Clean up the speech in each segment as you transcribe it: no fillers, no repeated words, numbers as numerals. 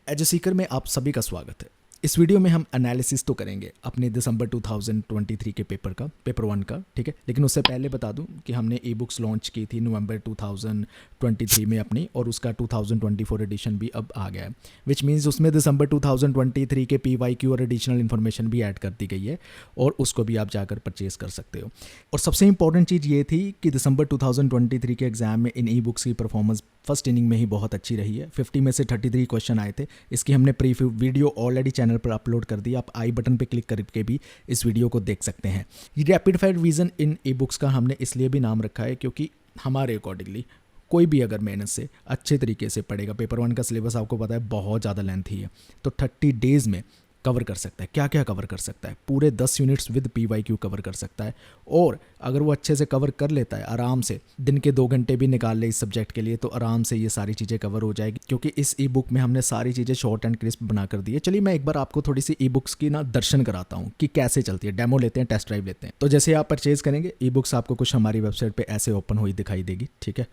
As a Sikar में आप सभी का स्वागत है। इस वीडियो में हम एनालिसिस तो करेंगे अपने दिसंबर 2023 के पेपर का, पेपर 1 का, ठीक है। लेकिन उससे पहले बता दूं कि हमने ई बुक्स लॉन्च की थी नवंबर 2023 में अपनी, और उसका 2024 एडिशन भी अब आ गया है, विच मीन्स उसमें दिसंबर 2023 के PYQ और एडिशनल इन्फॉर्मेशन भी ऐड कर दी गई है, और उसको भी आप जाकर परचेज़ कर सकते हो। और सबसे इंपॉर्टेंट चीज़ ये थी कि दिसंबर 2023 के एग्जाम में इन ई बुक्स की परफॉर्मेंस फर्स्ट इनिंग में ही बहुत अच्छी रही है। 50 में से 33 क्वेश्चन आए थे। इसकी हमने प्रीव्यू वीडियो ऑलरेडी चैनल पर अपलोड कर दी, आप आई बटन पे क्लिक करके भी इस वीडियो को देख सकते हैं। ये रैपिड फायर रिवीजन इन ई बुक्स का हमने इसलिए भी नाम रखा है क्योंकि हमारे अकॉर्डिंगली कोई भी अगर मेहनत से अच्छे तरीके से पढ़ेगा, पेपर 1 का सिलेबस आपको पता है बहुत ज़्यादा लेंथी है, तो 30 डेज़ में कवर कर सकता है। क्या क्या कवर कर सकता है? पूरे 10 यूनिट्स विद PYQ कवर कर सकता है। और अगर वो अच्छे से कवर कर लेता है, आराम से दिन के 2 घंटे भी निकाल ले इस सब्जेक्ट के लिए, तो आराम से ये सारी चीज़ें कवर हो जाएगी, क्योंकि इस ई बुक में हमने सारी चीज़ें शॉर्ट एंड क्रिस्प बना कर दी है। चलिए मैं एक बार आपको थोड़ी सी ई बुक्स की ना दर्शन कराता हूँ कि कैसे चलती है। डेमो लेते हैं, टेस्ट ड्राइव लेते हैं। तो जैसे आप परचेज़ करेंगे ई बुक्स, आपको कुछ हमारी वेबसाइट पर ऐसे ओपन हुई दिखाई देगी, ठीक है।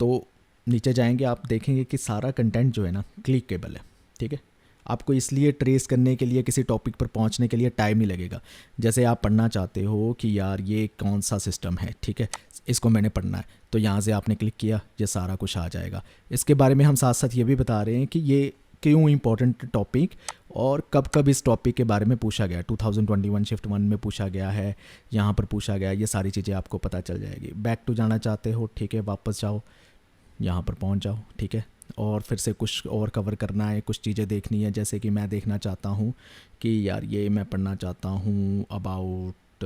तो नीचे जाएंगे, आप देखेंगे कि सारा कंटेंट जो है ना क्लिकेबल है, ठीक है। आपको इसलिए ट्रेस करने के लिए, किसी टॉपिक पर पहुंचने के लिए टाइम नहीं लगेगा। जैसे आप पढ़ना चाहते हो कि यार ये कौन सा सिस्टम है, ठीक है, इसको मैंने पढ़ना है, तो यहाँ से आपने क्लिक किया, ये सारा कुछ आ जाएगा। इसके बारे में हम साथ साथ ये भी बता रहे हैं कि ये क्यों इम्पोर्टेंट टॉपिक और कब कब इस टॉपिक के बारे में पूछा गया। 2021 शिफ्ट 1 में पूछा गया है, यहाँ पर पूछा गया, ये सारी चीज़ें आपको पता चल जाएगी। बैक टू जाना चाहते हो, ठीक है, वापस जाओ, यहाँ पर पहुँच जाओ, ठीक है, और फिर से कुछ और कवर करना है, कुछ चीज़ें देखनी है। जैसे कि मैं देखना चाहता हूँ कि यार ये मैं पढ़ना चाहता हूँ अबाउट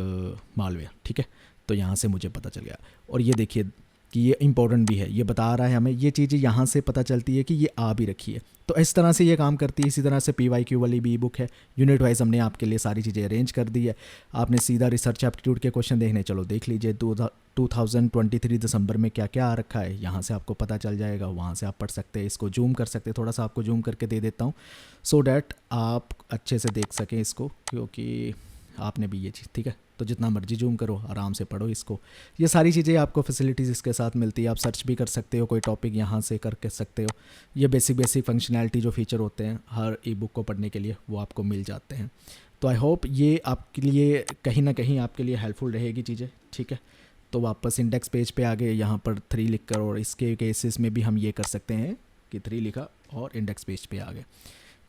मालवेयर, ठीक है, तो यहाँ से मुझे पता चल गया। और ये देखिए कि ये इंपॉर्टेंट भी है, ये बता रहा है हमें, ये चीज़ें यहाँ से पता चलती है कि ये आ भी रखी है। तो इस तरह से ये काम करती है। इसी तरह से PYQ वाली भी ई बुक है, यूनिट वाइज हमने आपके लिए सारी चीज़ें अरेंज कर दी है। आपने सीधा रिसर्च एप्टीट्यूड के क्वेश्चन देखने, चलो देख लीजिए 2023 दिसंबर में क्या क्या आ रखा है, यहाँ से आपको पता चल जाएगा। वहाँ से आप पढ़ सकते हैं, इसको जूम कर सकते हैं, थोड़ा सा आपको जूम करके दे देता हूँ सो डैट आप अच्छे से देख सकें इसको, क्योंकि आपने भी ये चीज़, ठीक है। तो जितना मर्जी जूम करो, आराम से पढ़ो इसको। ये सारी चीज़ें आपको फैसिलिटीज़ इसके साथ मिलती है। आप सर्च भी कर सकते हो, कोई टॉपिक यहाँ से करके सकते हो। ये बेसिक फंक्शनैलिटी जो फीचर होते हैं हर ई बुक को पढ़ने के लिए, वो आपको मिल जाते हैं। तो आई होप ये आपके लिए कहीं ना कहीं आपके लिए हेल्पफुल रहेगी चीज़ें, ठीक है। तो वापस इंडेक्स पेज पे आ गए, यहाँ पर 3 लिख कर, और इसके केसेस में भी हम ये कर सकते हैं कि 3 लिखा और इंडेक्स पेज पे आ गए।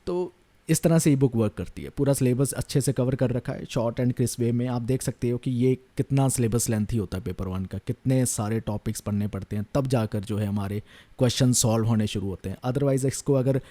तो इस तरह से ई बुक वर्क करती है। पूरा सिलेबस अच्छे से कवर कर रखा है, शॉर्ट एंड क्रिस्प वे में। आप देख सकते हो कि ये कितना सिलेबस लेंथी होता है पेपर 1 का, कितने सारे टॉपिक्स पढ़ने पड़ते हैं, तब जाकर जो है हमारे क्वेश्चन सॉल्व होने शुरू होते हैं। अदरवाइज इसको अगर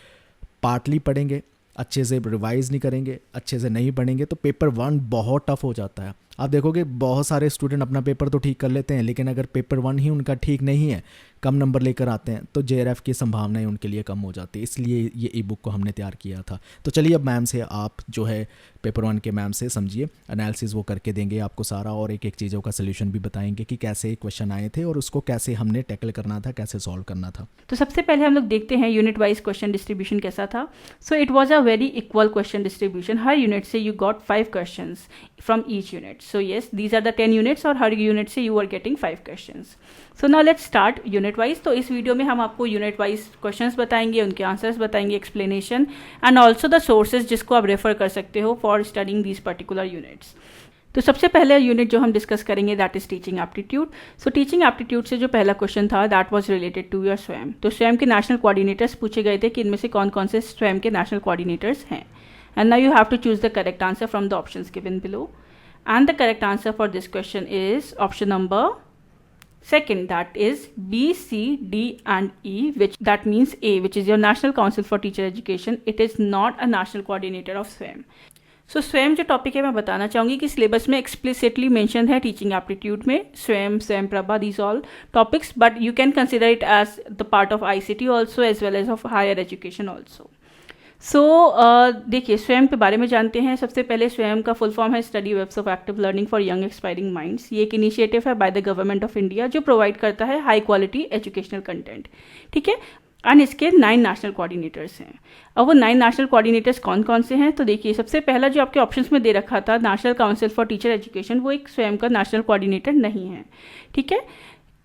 पार्टली पढ़ेंगे, अच्छे से रिवाइज नहीं करेंगे, अच्छे से नहीं पढ़ेंगे, तो पेपर 1 बहुत टफ हो जाता है। आप देखोगे बहुत सारे स्टूडेंट अपना पेपर तो ठीक कर लेते हैं, लेकिन अगर पेपर 1 ही उनका ठीक नहीं है, कम नंबर लेकर आते हैं, तो JRF की संभावनाएं उनके लिए कम हो जाती है। इसलिए ये ई बुक को हमने तैयार किया था। तो चलिए अब मैम से, आप जो है पेपर 1 के मैम से समझिए, एनालिसिस वो करके देंगे आपको सारा, और एक एक चीज़ों का सोल्यूशन भी बताएंगे कि कैसे क्वेश्चन आए थे और उसको कैसे हमने टैकल करना था, कैसे सॉल्व करना था। तो सबसे पहले हम लोग देखते हैं यूनिट वाइज क्वेश्चन डिस्ट्रीब्यूशन कैसा था। So it was a very equal question distribution. हर यूनिट से you got 5 questions from each unit. So yes, these are the 10 units, और हर यूनिट से you are getting 5 questions. So now let's start unit wise. तो इस video में हम आपको यूनिट वाइज क्वेश्चंस बताएंगे, उनके आंसर्स बताएंगे, explanation and also the sources जिसको आप रेफर कर सकते हो for studying these particular units. तो सबसे पहले यूनिट जो हम डिस्कस करेंगे that is teaching aptitude. So teaching aptitude से जो पहला क्वेश्चन था that was related to your Swayam. तो स्वयं के नेशनल कोऑर्डिनेटर्स पूछे गए थे कि इनमें से कौन कौन से स्वयं के नेशनल कोऑर्डिनेटर्स हैं। And now you have to choose the correct answer from the options given below. And the correct answer for this question is option number second, that is B, C, D and E, which that means A, which is your National Council for Teacher Education. It is not a national coordinator of SWAYAM. सो स्वयं जो topic है मैं बताना चाहूँगी कि syllabus में explicitly mention है teaching aptitude में Swayam, Swayam Prabha, these all topics, but you can consider it as the part of ICT also as well as of higher education also. So देखिए स्वयं के बारे में जानते हैं। सबसे पहले स्वयं का फुल फॉर्म है study webs of active learning for young expiring minds. ये एक इनिशिएटिव है by the government of India जो प्रोवाइड करता है हाई क्वालिटी एजुकेशनल कंटेंट, ठीक है। एंड इसके 9 नेशनल कोऑर्डिनेटर्स हैं। अब वो 9 नेशनल कोऑर्डिनेटर्स कौन कौन से हैं, तो देखिए सबसे पहला जो आपके ऑप्शंस में दे रखा था national council for teacher education, वो एक स्वयं का नेशनल कोऑर्डिनेटर नहीं है, ठीक है।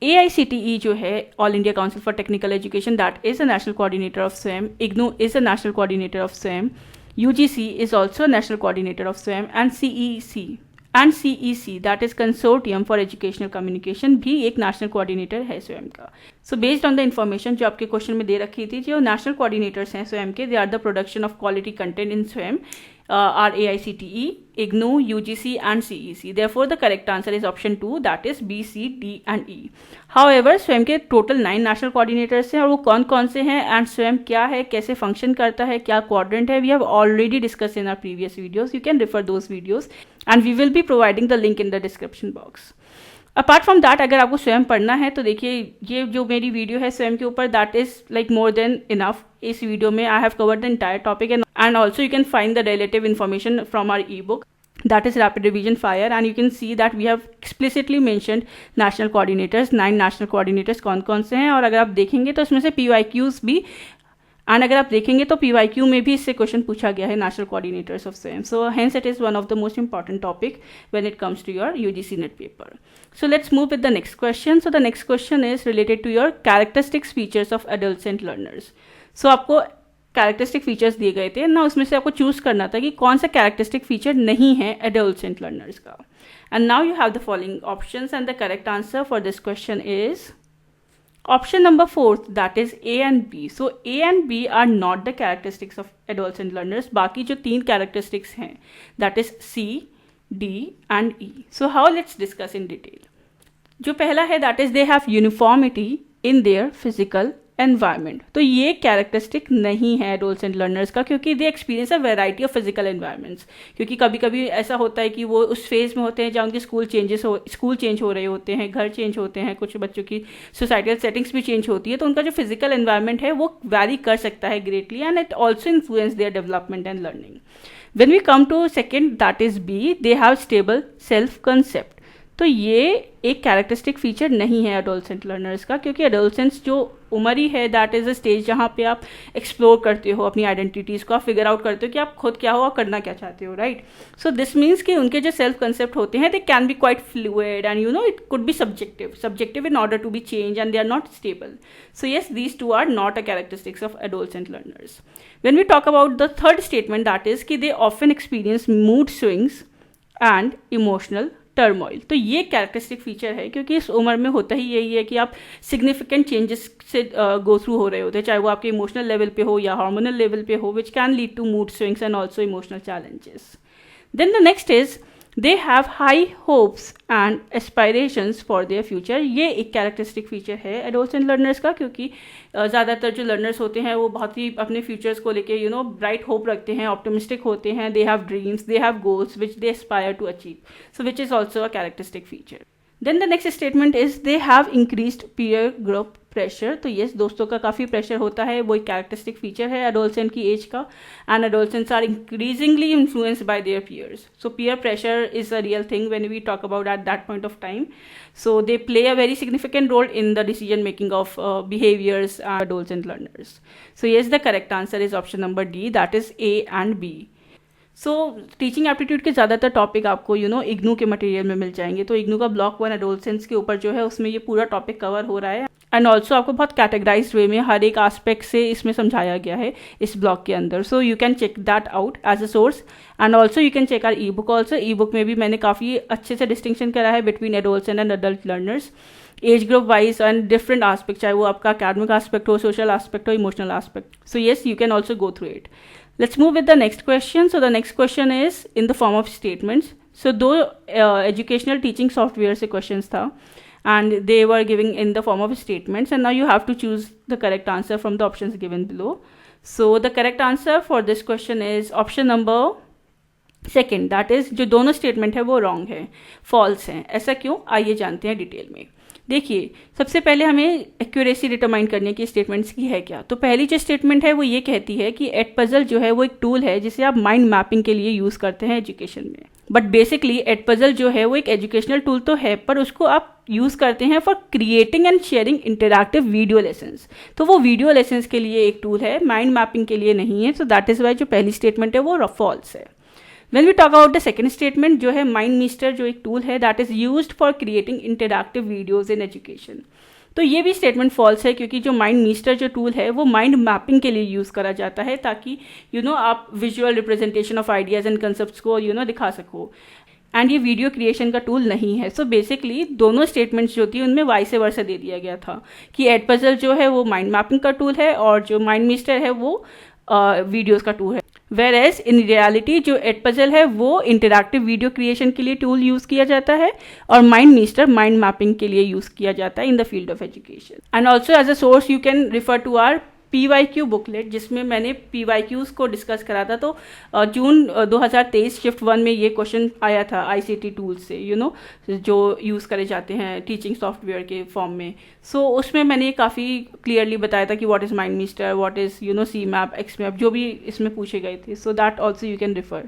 AICTE जो है all India council for technical education, that is a national coordinator of SWAYAM. IGNOU is a national coordinator of SWAYAM. UGC is also a national coordinator of SWAYAM. And CEC that is Consortium for Educational Communication भी एक national coordinator है स्वयं का. So based on the information जो आपके question में दे रखी थी, जो नेशनल कोऑर्डिनेटर्स हैं स्वयं के, they are the production of quality content in Swayam are AICTE, IGNOU, UGC and CEC. Therefore, the correct answer is option 2, that is B, C, D and E. However, स्वयं के total 9 national coordinators हैं और वो कौन कौन से हैं and स्वयं क्या है, कैसे फंक्शन करता है, क्या क्वाड्रेंट है, we have already discuss in our previous videos. You can refer those videos and we will be providing the link in the description box. Apart from that, अगर आपको स्वयं पढ़ना है तो देखिए ये जो मेरी वीडियो है स्वयं के ऊपर, that is like more than enough. इस वीडियो में I have covered the entire topic and also you can find the relative information from our e book, that is Rapid Revision Fire, and you can see that we have explicitly mentioned national coordinators, 9 national coordinators कौन कौन से हैं. और अगर आप देखेंगे तो इसमें से PYQs भी, एंड अगर आप देखेंगे तो PYQ में भी इससे क्वेश्चन पूछा गया है national coordinators of Swayam. So hence it is one of the most important topic when it comes to your UGC NET पेपर. So let's move with the next question. So the next question is related to your characteristics features of adolescent learners. So आपको characteristic features दिए गए थे ना, उसमें से आपको choose करना था कि कौन सा कैरेक्टरिस्टिक फीचर नहीं है एडोलसेंट लर्नर्स का. And now you have the following options and the correct answer for this question is option number 4, that is A and B. So A and B are not the characteristics of adolescent learners. बाकी जो 3 characteristics हैं, that is C, D and E. So how let's discuss in detail. जो पहला है that is they have uniformity in their physical environment. तो ये characteristic नहीं है एडोलसेंट लर्नर्स का, क्योंकि they experience a variety of physical environments. क्योंकि कभी कभी ऐसा होता है कि वो उस फेज में होते हैं जहाँ उनके स्कूल चेंज हो रहे होते हैं, घर चेंज होते हैं, कुछ बच्चों की सोसाइटल सेटिंग्स भी चेंज होती है, तो उनका जो फिजिकल एनवायरमेंट है वो वैरी कर सकता है greatly, and it also influence their development and learning. When we come to second, that is B, they have stable self concept. तो ये एक कैरेक्टरिस्टिक फीचर नहीं है एडोलसेंट लर्नर्स का, क्योंकि एडोलसेंस जो उम्र ही है, दैट इज़ अ स्टेज जहाँ पे आप एक्सप्लोर करते हो अपनी आइडेंटिटीज़ को, आप फिगर आउट करते हो कि आप खुद क्या हो और करना क्या चाहते हो, राइट. सो दिस मीन्स कि उनके जो सेल्फ कंसेप्ट होते हैं, they can be quite fluid and you know it could be subjective in order to be change, and they are not stable. So yes, these two are not a characteristics of adolescent learners. When we talk about the third statement, that is कि they often experience mood swings and emotional turmoil. तो ये characteristic feature है, क्योंकि इस उम्र में होता ही यही है कि आप सिग्निफिकेंट चेंजेस से गो थ्रू हो रहे होते हैं, चाहे वो आपके इमोशनल लेवल पे हो या हार्मोनल लेवल पे हो, which can lead to mood swings and also emotional challenges. Then the next is they have high hopes and aspirations for their future. ये एक कैरेक्टरिस्टिक फीचर है एडोलसेंट लर्नर्स का, क्योंकि ज़्यादातर जो लर्नर्स होते हैं वो बहुत ही अपने फ्यूचर्स को लेके यू नो ब्राइट होप रखते हैं, ऑप्टिमिस्टिक होते हैं, they have dreams, they have goals which they aspire to achieve, so which is also a characteristic feature. Then the next statement is they have increased peer group pressure. तो yes, दोस्तों का काफ़ी pressure होता है, वो एक characteristic feature है adolescent की एज का, and adolescents are increasingly influenced by their peers. So peer pressure is a real thing when we talk about at that point of time. So they play a very significant role in the decision making of behaviors and adolescent learners. So yes, the correct answer is option number D, that is A and B. So teaching aptitude के ज़्यादातर topic आपको IGNOU के material में मिल जाएंगे. तो IGNOU का block 1 adolescence के ऊपर जो है उसमें ये पूरा टॉपिक कवर हो रहा है, एंड ऑल्सो आपको बहुत कैटेगराइज्ड वे में हर एक आस्पेक्ट से इसमें समझाया गया है इस ब्लॉक के अंदर. So you can check that out as a source, and also you can check our e book also. E book में भी मैंने काफ़ी अच्छे से डिस्टिंक्शन करा है between adolescent and adult learners, age group wise and different aspect, चाहे वो आपका अकेडमिक आस्पेक्ट हो, सोशल आस्पेक्ट हो, emotional aspect. So yes, you can also go through it. Let's move with the next question. So the next question is in the form of statements. So दो educational teaching software से questions था, and they were giving in the form of statements, and now you have to choose the correct answer from the options given below. So the correct answer for this question is option number second, that is जो दोनों statement है वो wrong है, false हैं. ऐसा क्यों, आइए जानते हैं डिटेल में. देखिए, सबसे पहले हमें एक्यूरेसी डिटरमाइन करने की स्टेटमेंट्स की है क्या. तो पहली जो स्टेटमेंट है वो ये कहती है कि एडपजल जो है वो एक टूल है जिसे आप माइंड मैपिंग के लिए यूज़ करते हैं एजुकेशन में. बट बेसिकली एडपजल जो है वो एक एजुकेशनल टूल तो है, पर उसको आप यूज़ करते हैं for creating and sharing interactive video lessons. तो वो वीडियो लेसन्स के लिए एक टूल है, माइंड मैपिंग के लिए नहीं है. सो दैट इज़ वाई जो पहली स्टेटमेंट है वो फॉल्स है. When we talk about the second statement जो है MindMeister जो एक tool है that is used for creating interactive videos in education. तो ये भी स्टेटमेंट फॉल्स है क्योंकि जो MindMeister जो टूल है वो माइंड मैपिंग के लिए यूज़ करा जाता है ताकि आप visual representation of ideas and concepts को दिखा सको, एंड ये वीडियो क्रिएशन का टूल नहीं है. सो बेसिकली दोनों स्टेटमेंट्स जो थी उनमें वाइस वर्सा दे दिया गया था कि एडपजल जो है वो माइंड मैपिंग का टूल है और जो MindMeister है वो वीडियोज़ का टूल है. वेर एज इन रियलिटी जो एडपजल है वो इंटरैक्टिव वीडियो क्रिएशन के लिए टूल यूज़ किया जाता है और MindMeister माइंड मैपिंग के लिए यूज़ किया जाता है in the field of education. And also as a source you can refer to our PYQ booklet जिसमें मैंने PYQs को डिस्कस करा था. तो जून 2023 शिफ्ट 1 में ये क्वेश्चन आया था ICT टूल से जो यूज़ करे जाते हैं टीचिंग सॉफ्टवेयर के फॉर्म में. सो उसमें मैंने काफ़ी क्लियरली बताया था कि what is MindMeister, what is CMAP, XMAP, जो भी इसमें पूछे गए थे. सो that also you can refer.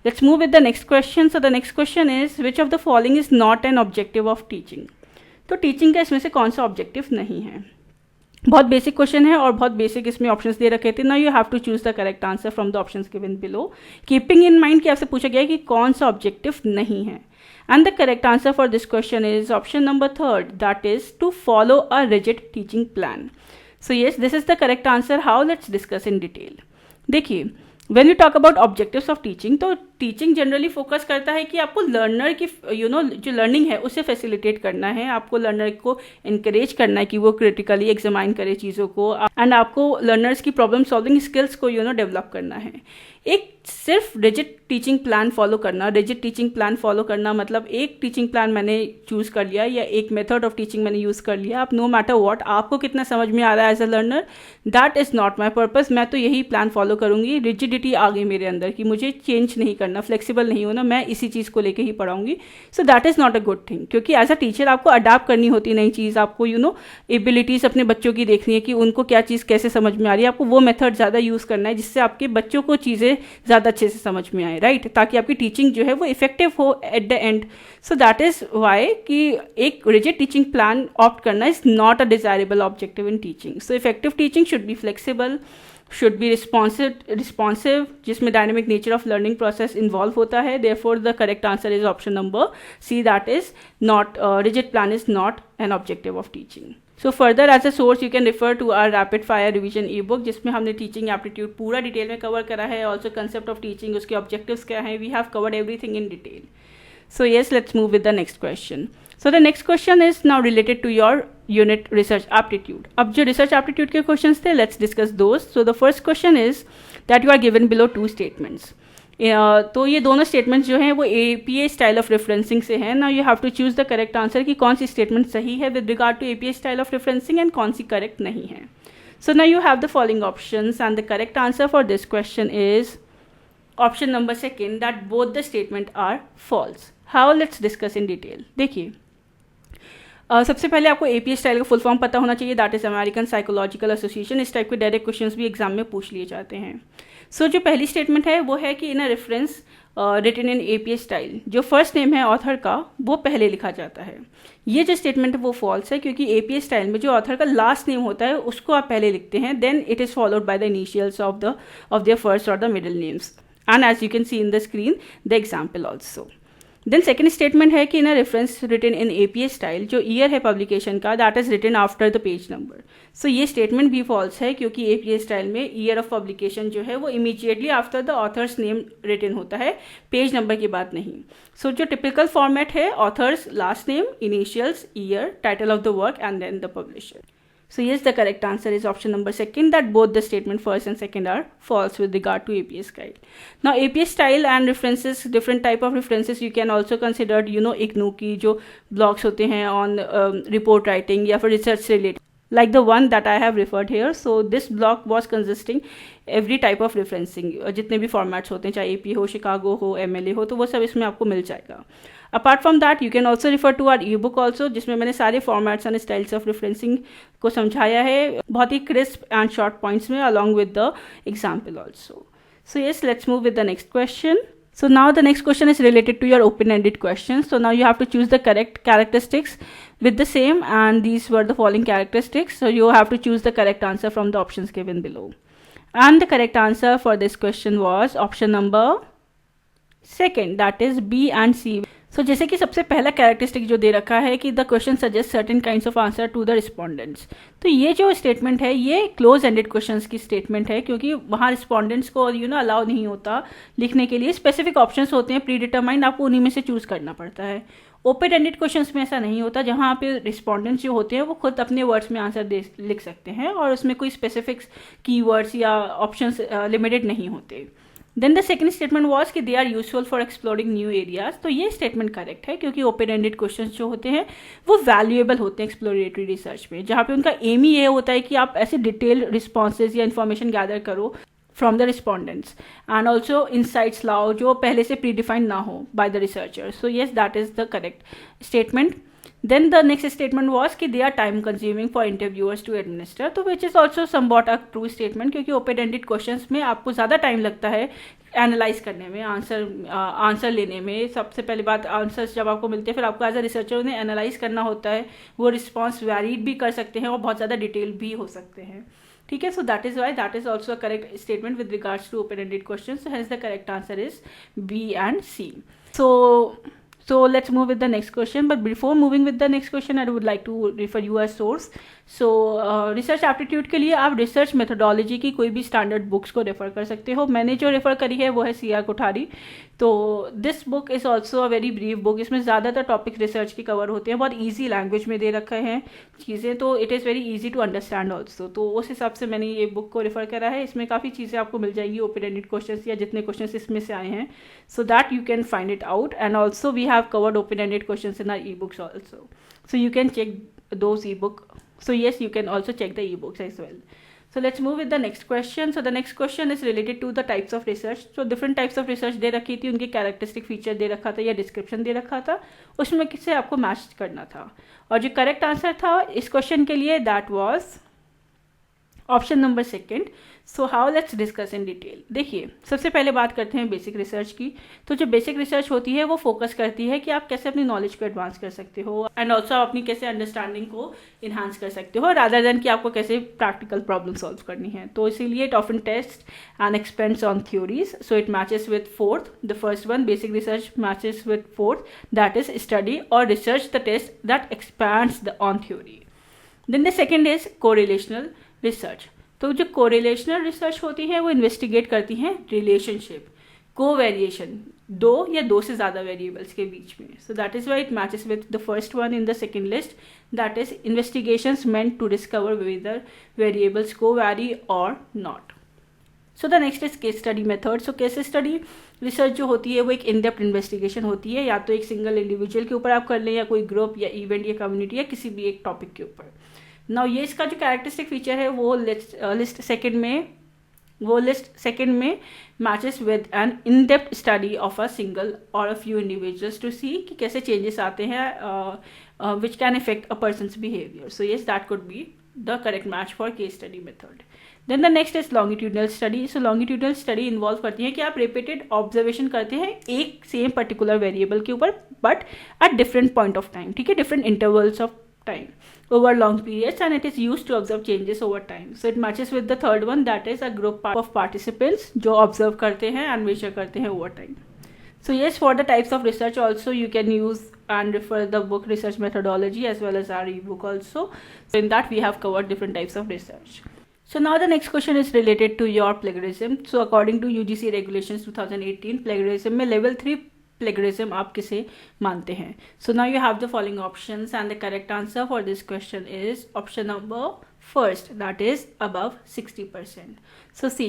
Let's move with the next question. So the next question is which of the following is not an objective of teaching. तो teaching का इसमें से कौन सा ऑब्जेक्टिव नहीं है. बहुत बेसिक क्वेश्चन है और बहुत बेसिक इसमें ऑप्शंस दे रखे थे. Now you have to choose the correct answer from the options given below. Keeping in mind कि आपसे पूछा गया है कि कौन सा ऑब्जेक्टिव नहीं है. And the correct answer for this question is option number 3, that is to follow a rigid teaching plan. So yes, this is the correct answer. How, let's discuss in detail. देखिए, when you talk about objectives of teaching, तो teaching generally focus करता है कि आपको learner की जो learning है उसे फैसिलिटेट करना है, आपको लर्नर को इनकरेज करना है कि वो क्रिटिकली एग्जामाइन करे चीज़ों को, एंड आपको लर्नर्स की प्रॉब्लम सॉल्विंग स्किल्स को डेवलप करना है. एक सिर्फ रिजिड टीचिंग प्लान फॉलो करना मतलब एक टीचिंग प्लान मैंने चूज़ कर लिया या एक मेथड ऑफ टीचिंग मैंने यूज़ कर लिया, आप नो मैटर व्हाट आपको कितना समझ में आ रहा है as a learner, that is not my purpose. मैं तो यही प्लान फॉलो करूँगी. रिजिडिटी आ गई मेरे अंदर कि मुझे चेंज नहीं करना, फ्लेक्सिबल नहीं होना, मैं इसी चीज़ को लेके ही पढ़ाऊँगी. So that is not a good thing, क्योंकि एज अ टीचर आपको अडाप्ट करनी होती नई चीज़, आपको एबिलिटीज़ अपने बच्चों की देखनी है कि उनको क्या चीज़ कैसे समझ में आ रही है. आपको वो मेथड ज़्यादा यूज़ करना है जिससे आपके बच्चों को चीज़ें ज़्यादा अच्छे से समझ में आए, राइट, ताकि आपकी टीचिंग जो है वो इफेक्टिव हो at the end. So that is why कि एक रिजिड टीचिंग प्लान ऑप्ट करना is not a desirable objective in teaching. So effective teaching should be flexible, should be responsive, जिसमें dynamic nature of learning process involve होता है. Therefore the correct answer is option number C, that is not rigid plan is not an objective of teaching. So further as a source you can refer to our rapid fire revision e book, जिसमें हमने teaching aptitude पूरा detail में cover करा है. Also concept of teaching, उसके objectives क्या हैं, we have covered everything in detail. So yes, let's move with the next question. So the next question is now related to your unit research aptitude. अब जो research aptitude के questions थे, let's discuss those. So the first question is that you are given below 2 statements. तो ये दोनों statements जो हैं वो APA स्टाइल ऑफ रेफरेंसिंग से हैं. Now you have to choose the correct answer कि कौन सी स्टेटमेंट सही है with regard to APA style of referencing and कौन सी करेक्ट नहीं है. So now you have the following options and the correct answer for this question is option number 2, that both the statement are false. How, let's discuss in detail. देखिए, सबसे पहले आपको APA style का full form पता होना चाहिए, that is American psychological association. इस type के डायरेक्ट क्वेश्चंस भी एग्जाम में पूछ लिए जाते हैं. सो जो पहली स्टेटमेंट है वो है कि in a reference written in APA style, जो फर्स्ट नेम है ऑथर का वो पहले लिखा जाता है. ये जो स्टेटमेंट है वो फॉल्स है, क्योंकि APA स्टाइल में जो ऑथर का लास्ट नेम होता है उसको आप पहले लिखते हैं, then it is followed by the initials of their first और the middle names, and as you can see in the screen the example also. Then second statement है कि in a reference written in APA style, जो year है publication का, that is written after the page number. So ये statement भी false है, क्योंकि APA style में ईयर ऑफ पब्लिकेशन जो है वो immediately after the author's name written होता है, पेज नंबर की बात नहीं. सो जो टिपिकल फॉर्मेट है, author's last name, initials, year, title of the work and then the publisher. So yes, the correct answer is option number 2, that both the statement first and second are false with regard to APA style. Now APA style and references, different type of references you can also consider, IGNOU की जो blogs होते हैं on report writing या फिर research related, like the one that I have referred here. So this blog was consisting every type of referencing, जितने भी formats होते हैं, चाहे APA हो, Chicago हो, MLA हो, तो वो सब इसमें आपको मिल जाएगा. Apart from that you can also refer to our e book also, जिसमें मैंने सारे formats and styles of referencing को समझाया है बहुत ही क्रिस्प एंड शॉर्ट पॉइंट्स में, along with the example also. So yes, let's move with the next question. So now the next question is related to your open-ended questions. So now you have to choose the correct characteristics with the same, and these were the following characteristics. So you have to choose the correct answer from the options given below. And the correct answer for this question was option number second that is B and C. So जैसे कि सबसे पहला characteristic जो दे रखा है कि the question suggest certain kinds of answer to the respondents. तो ये जो स्टेटमेंट है ये क्लोज एंडेड क्वेश्चंस की स्टेटमेंट है, क्योंकि वहाँ रिस्पॉन्डेंट्स को अलाउ नहीं होता लिखने के लिए. स्पेसिफिक ऑप्शंस होते हैं प्री डिटरमाइंड, आपको उन्हीं में से चूज करना पड़ता है. ओपन एंडेड क्वेश्चंस में ऐसा नहीं होता, जहाँ पे रिस्पॉन्डेंट्स जो होते हैं वो खुद अपने वर्ड्स में आंसर लिख सकते हैं और उसमें कोई स्पेसिफिक कीवर्ड्स या ऑप्शंस लिमिटेड नहीं होते. Then the second statement was कि they are useful for exploring new areas. तो ये स्टेटमेंट करेक्ट है, क्योंकि ओपन एंडेड क्वेश्चंस जो होते हैं वो वैल्यूएबल होते हैं एक्सप्लोरेटरी रिसर्च में, जहाँ पे उनका एम ही ये होता है कि आप ऐसे डिटेल रिस्पॉन्सेज या इन्फॉर्मेशन गैदर करो from the respondents and also insights लाओ जो पहले से प्री डिफाइंड ना हो by the researcher. So yes that is the correct statement. Then the next statement was कि they are time consuming for interviewers to administer. तो which is also somewhat a true statement, क्योंकि open ended questions में आपको ज़्यादा time लगता है analyse करने में, आंसर लेने में. सबसे पहली बात, आंसर्स जब आपको मिलते हैं फिर आपको एज अ रिसर्चर उन्हें एनालाइज करना होता है. वो रिस्पॉन्स वैरीड भी कर सकते हैं और बहुत ज़्यादा डिटेल भी हो सकते हैं. ठीक है, so that is why that is also a correct statement with regards to open ended question. So hence the correct answer is B and C. So let's move with the next question. But before moving with the next question, I would like to refer you a source. So research aptitude के लिए आप research methodology की कोई भी standard books को refer कर सकते हो. मैंने जो रेफर करी है वो है सी आर कोठारी. तो this book is also a very brief book. इसमें ज़्यादातर टॉपिक रिसर्च की कवर होते हैं, बहुत ईजी लैंग्वेज में दे रखे हैं चीज़ें, तो it is very easy to understand also. तो उस हिसाब से मैंने ये बुक को रेफर करा है. इसमें काफ़ी चीज़ें आपको मिल जाएंगी, ओपन एंडेड क्वेश्चन या जितने क्वेश्चन इसमें से आए हैं, so that you can find it out. And also we have covered open ended question in our e books also, so you can check those ebook. So yes, you can also check the ebooks as well. So let's move with the next question. So the next question is related to the types of research. So different types of research दे रखी थी, उनके characteristic feature दे रखा था या description दे रखा था, उसमें किससे आपको मैच करना था. और जो करेक्ट आंसर था इस क्वेश्चन के लिए that was option number second. So how let's discuss in detail. देखिए, सबसे पहले बात करते हैं बेसिक रिसर्च की. तो जो बेसिक रिसर्च होती है वो फोकस करती है कि आप कैसे अपनी नॉलेज को एडवांस कर सकते हो एंड ऑल्सो अपनी कैसे अंडरस्टैंडिंग को इन्हांस कर सकते हो, रादर देन कि आपको कैसे प्रैक्टिकल प्रॉब्लम सॉल्व करनी है. तो इसीलिए it often test and expands on theories. So it matches with fourth. The first one, basic research, matches with fourth, that is study और research the test that expands the on theory. Then the second is correlational research. तो जो correlational research होती है वो investigate करती हैं relationship, कोवेरिएशन, दो या दो से ज़्यादा वेरिएबल्स के बीच में. So that is why it matches with the first one in the second list, that is investigations meant to discover whether variables को वैरी और not. So the next is case study method. So case study research जो होती है वो एक in depth investigation होती है, या तो एक सिंगल इंडिविजुअल के ऊपर आप कर लें या कोई ग्रुप या इवेंट या कम्युनिटी या किसी भी एक टॉपिक के ऊपर. नाउ ये इसका जो कैरेक्टरिस्टिक फीचर है वो लिस्ट सेकेंड में matches with an in depth study of a single और a few individuals to see कि कैसे चेंजेस आते हैं which can effect a person's behaviour. So yes, that could be the correct match for case study method. Then the next is longitudinal study. So longitudinal study involve करती है कि आप repeated observation करते हैं एक same particular variable के ऊपर but at different point of time. ठीक है, different intervals of time over long periods, and it is used to observe changes over time. So it matches with the third one, that is a group of participants जो observe करते हैं and measure करते हैं over time. So yes, for the types of research also you can use and refer the book Research Methodology as well as our ebook also. So in that we have covered different types of research. So now the next question is related to your plagiarism. So according to UGC regulations 2018, plagiarism में level 3 plagiarism आप किसे मानते हैं. So now you have the following options and the correct answer for this question is option number first, that is above 60%. So see,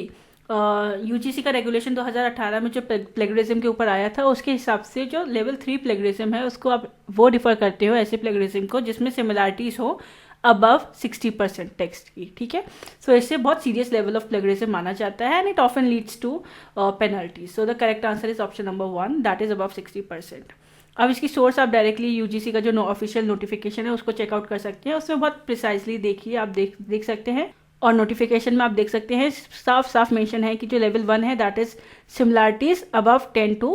UGC का regulation 2018 में जो plagiarism के ऊपर आया था उसके हिसाब से जो लेवल 3 प्लेगरिज्म है उसको आप वो डिफर करते हो ऐसे प्लेगरिज्म को जिसमें सिमिलैरिटीज़ हो अबव 60% टेक्स्ट की. ठीक है, सो इससे बहुत सीरियस लेवल ऑफ प्लेगरिज्म माना जाता है and it often leads to penalty. So the correct answer is option number 1, that is above 60%. अब इसकी सोर्स आप डायरेक्टली यूजीसी का जो ऑफिशियल नोटिफिकेशन है उसको चेकआउट कर सकते हैं. उसमें बहुत प्रिसाइजली देखिए, आप देख सकते हैं और नोटिफिकेशन में आप देख सकते हैं साफ साफ मेंशन है कि जो लेवल 1 है that is similarities above 10 to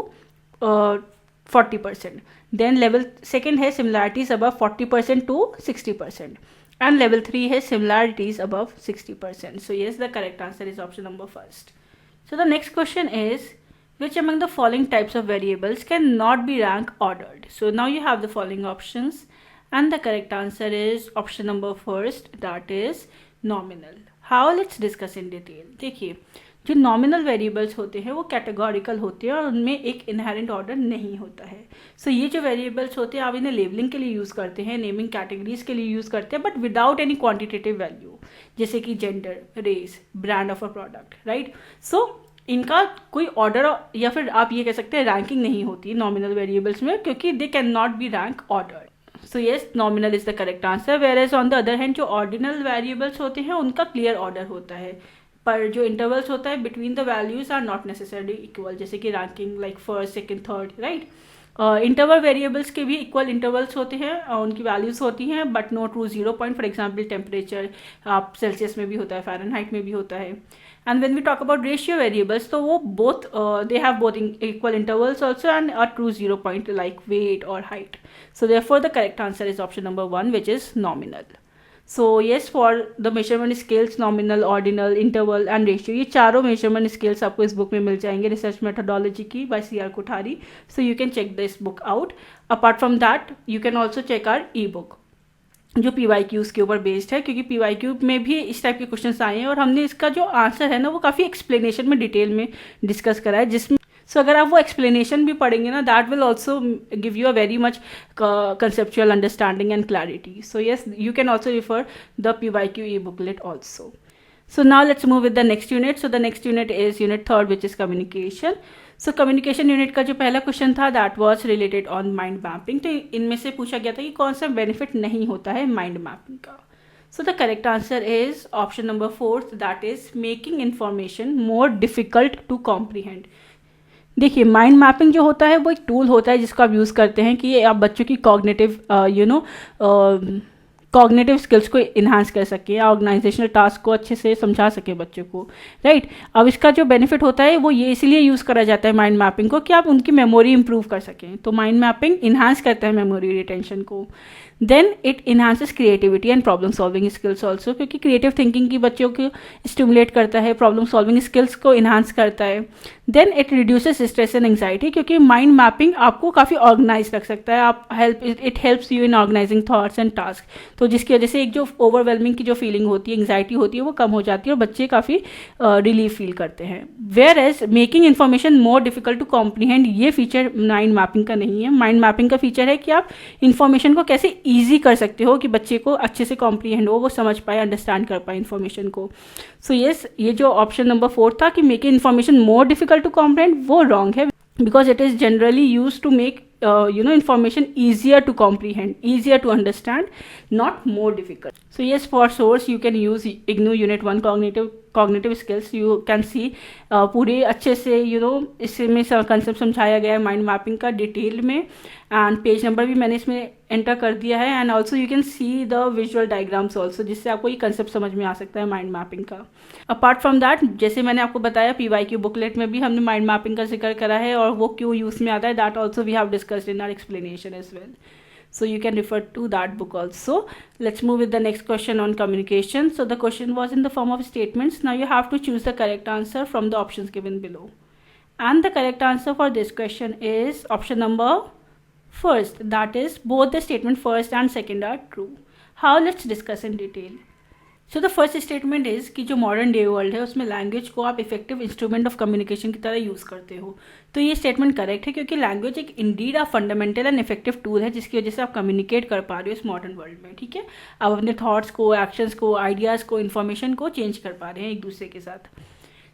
40%. Then level second है similarities above 40% to 60%. And level 3 has similarities above 60%. So yes, the correct answer is option number first. So the next question is which among the following types of variables cannot be rank ordered? So now you have the following options, and the correct answer is option number first, that is nominal. How? Let's discuss in detail. देखिए, जो nominal variables होते हैं वो categorical होते हैं और उनमें एक इनहेरेंट ऑर्डर नहीं होता है. सो ये जो वेरिएबल्स होते हैं आप इन्हें लेबलिंग के लिए यूज़ करते हैं, नेमिंग कैटेगरीज के लिए यूज़ करते हैं, but without any quantitative value, जैसे कि gender, race, brand of a product, right. So इनका कोई ऑर्डर या फिर आप ये कह सकते हैं रैंकिंग नहीं होती नॉमिनल वेरिएबल्स में, क्योंकि they can not be rank order. So yes, nominal is the correct answer. Where as on the other hand जो ऑर्डिनल वेरिएबल्स होते हैं उनका क्लियर ऑर्डर होता है, पर जो इंटरवल्स होता है between the values are not necessarily equal, जैसे कि ranking like first, second, third, right. Interval variables के भी इक्वल इंटरवल्स होते हैं, उनकी वैल्यूज होती हैं, but no true 0 point. For example temperature आप सेल्सियस में भी होता है, फ़ारेनहाइट में भी होता है. And when we talk about ratio variables, तो वो both they have both equal intervals also and a true 0 point like weight और height. So therefore the correct answer is option number 1, which is nominal. So yes, for the measurement scales nominal, ordinal, interval and ratio, ये चारों measurement scales आपको इस book में मिल जाएंगे, research methodology की by CR Kothari. So you can check this book out. Apart from that you can also check our e book जो PYQs के ऊपर बेस्ड है, क्योंकि PYQ में भी इस टाइप के क्वेश्चंस आए हैं और हमने इसका जो आंसर है ना वो काफ़ी एक्सप्लेनेशन में डिटेल में डिस्कस करा है, जिसमें अगर आप वो एक्सप्लेनेशन भी पढ़ेंगे ना, that will also give you a very much conceptual understanding and clarity. So yes, you can also refer the PYQ e-booklet also. So now let's move with the next unit. So the next unit is unit 3rd, which is communication. So communication unit का जो पहला question था that was related on mind mapping. तो इनमें से पूछा गया था कि कौन सा बेनिफिट नहीं होता है माइंड मैपिंग का. So the correct answer is option number 4th, that is making information more difficult to comprehend. देखिए, माइंड मैपिंग जो होता है वो एक टूल होता है जिसको आप यूज़ करते हैं कि आप बच्चों की कॉग्निटिव स्किल्स को इन्हांस कर सकें, ऑर्गेनाइजेशनल टास्क को अच्छे से समझा सके बच्चों को, राइट. अब इसका जो बेनिफिट होता है वो ये इसलिए यूज़ करा जाता है माइंड मैपिंग को कि आप उनकी मेमोरी इंप्रूव कर सकें. तो माइंड मैपिंग इन्हांस करता है मेमोरी रिटेंशन को. Then it enhances creativity and problem solving skills also, क्योंकि क्रिएटिव थिंकिंग की बच्चों को स्टिमुलेट करता है, प्रॉब्लम सॉल्विंग स्किल्स को इन्हांस करता है. Then it reduces stress and anxiety, क्योंकि माइंड मैपिंग आपको काफ़ी ऑर्गेनाइज रख सकता है. आप it helps you in organising thoughts and task. तो जिसकी वजह से एक जो ओवरवेलमिंग की जो फीलिंग होती है, एंग्जाइटी होती है, वो कम हो जाती है और बच्चे काफ़ी रिलीफ फील करते हैं. Where as making information more difficult to comprehend, ये फीचर माइंड मैपिंग का नहीं है. माइंड मैपिंग का फीचर है कि आप इन्फॉर्मेशन को कैसे ईजी कर सकते हो कि बच्चे को अच्छे से कॉम्प्रीहेंड हो, वो समझ पाए, अंडरस्टैंड कर पाए इन्फॉर्मेशन को. सो येस, ये जो ऑप्शन नंबर 4 था कि making information more difficult to comprehend, वो रॉन्ग है, because it is generally use to make information easier to comprehend, easier to understand, not more difficult. So yes, for source you can use IGNOU Unit 1 cognitive skills. You can see पूरे अच्छे से इसमें concept समझाया गया है mind mapping का detail में, and page number भी मैंने इसमें एंटर कर दिया है. And also you can see the visual diagrams also, जिससे आपको ये कंसेप्ट समझ में आ सकता है माइंड मैपिंग का. अपार्ट फ्रॉम दैट, जैसे मैंने आपको बताया PYQ बुकलेट में भी हमने माइंड मैपिंग का जिक्र करा है और वो क्यों यूज़ में आता है, that also we have discussed in our explanation as well. So you can refer to that book also. Let's move with the next question on communication. So the question was in the form of statements. Now you have to choose the correct answer from the options given below. And the correct answer for this question is option number first. That is both the statement first and second are true. How? Let's discuss in detail. So the first statement is कि जो modern day world है उसमें language को आप effective instrument of communication की तरह use करते हो. तो ये स्टेटमेंट करेक्ट है, क्योंकि लैंग्वेज एक indeed a fundamental and effective tool है जिसकी वजह से आप कम्युनिकेट कर पा रहे हो इस मॉडर्न वर्ल्ड में. ठीक है, आप अपने थॉट्स को, एक्शंस को, आइडियाज़ को, इन्फॉर्मेशन को चेंज कर पा रहे हैं एक दूसरे के साथ.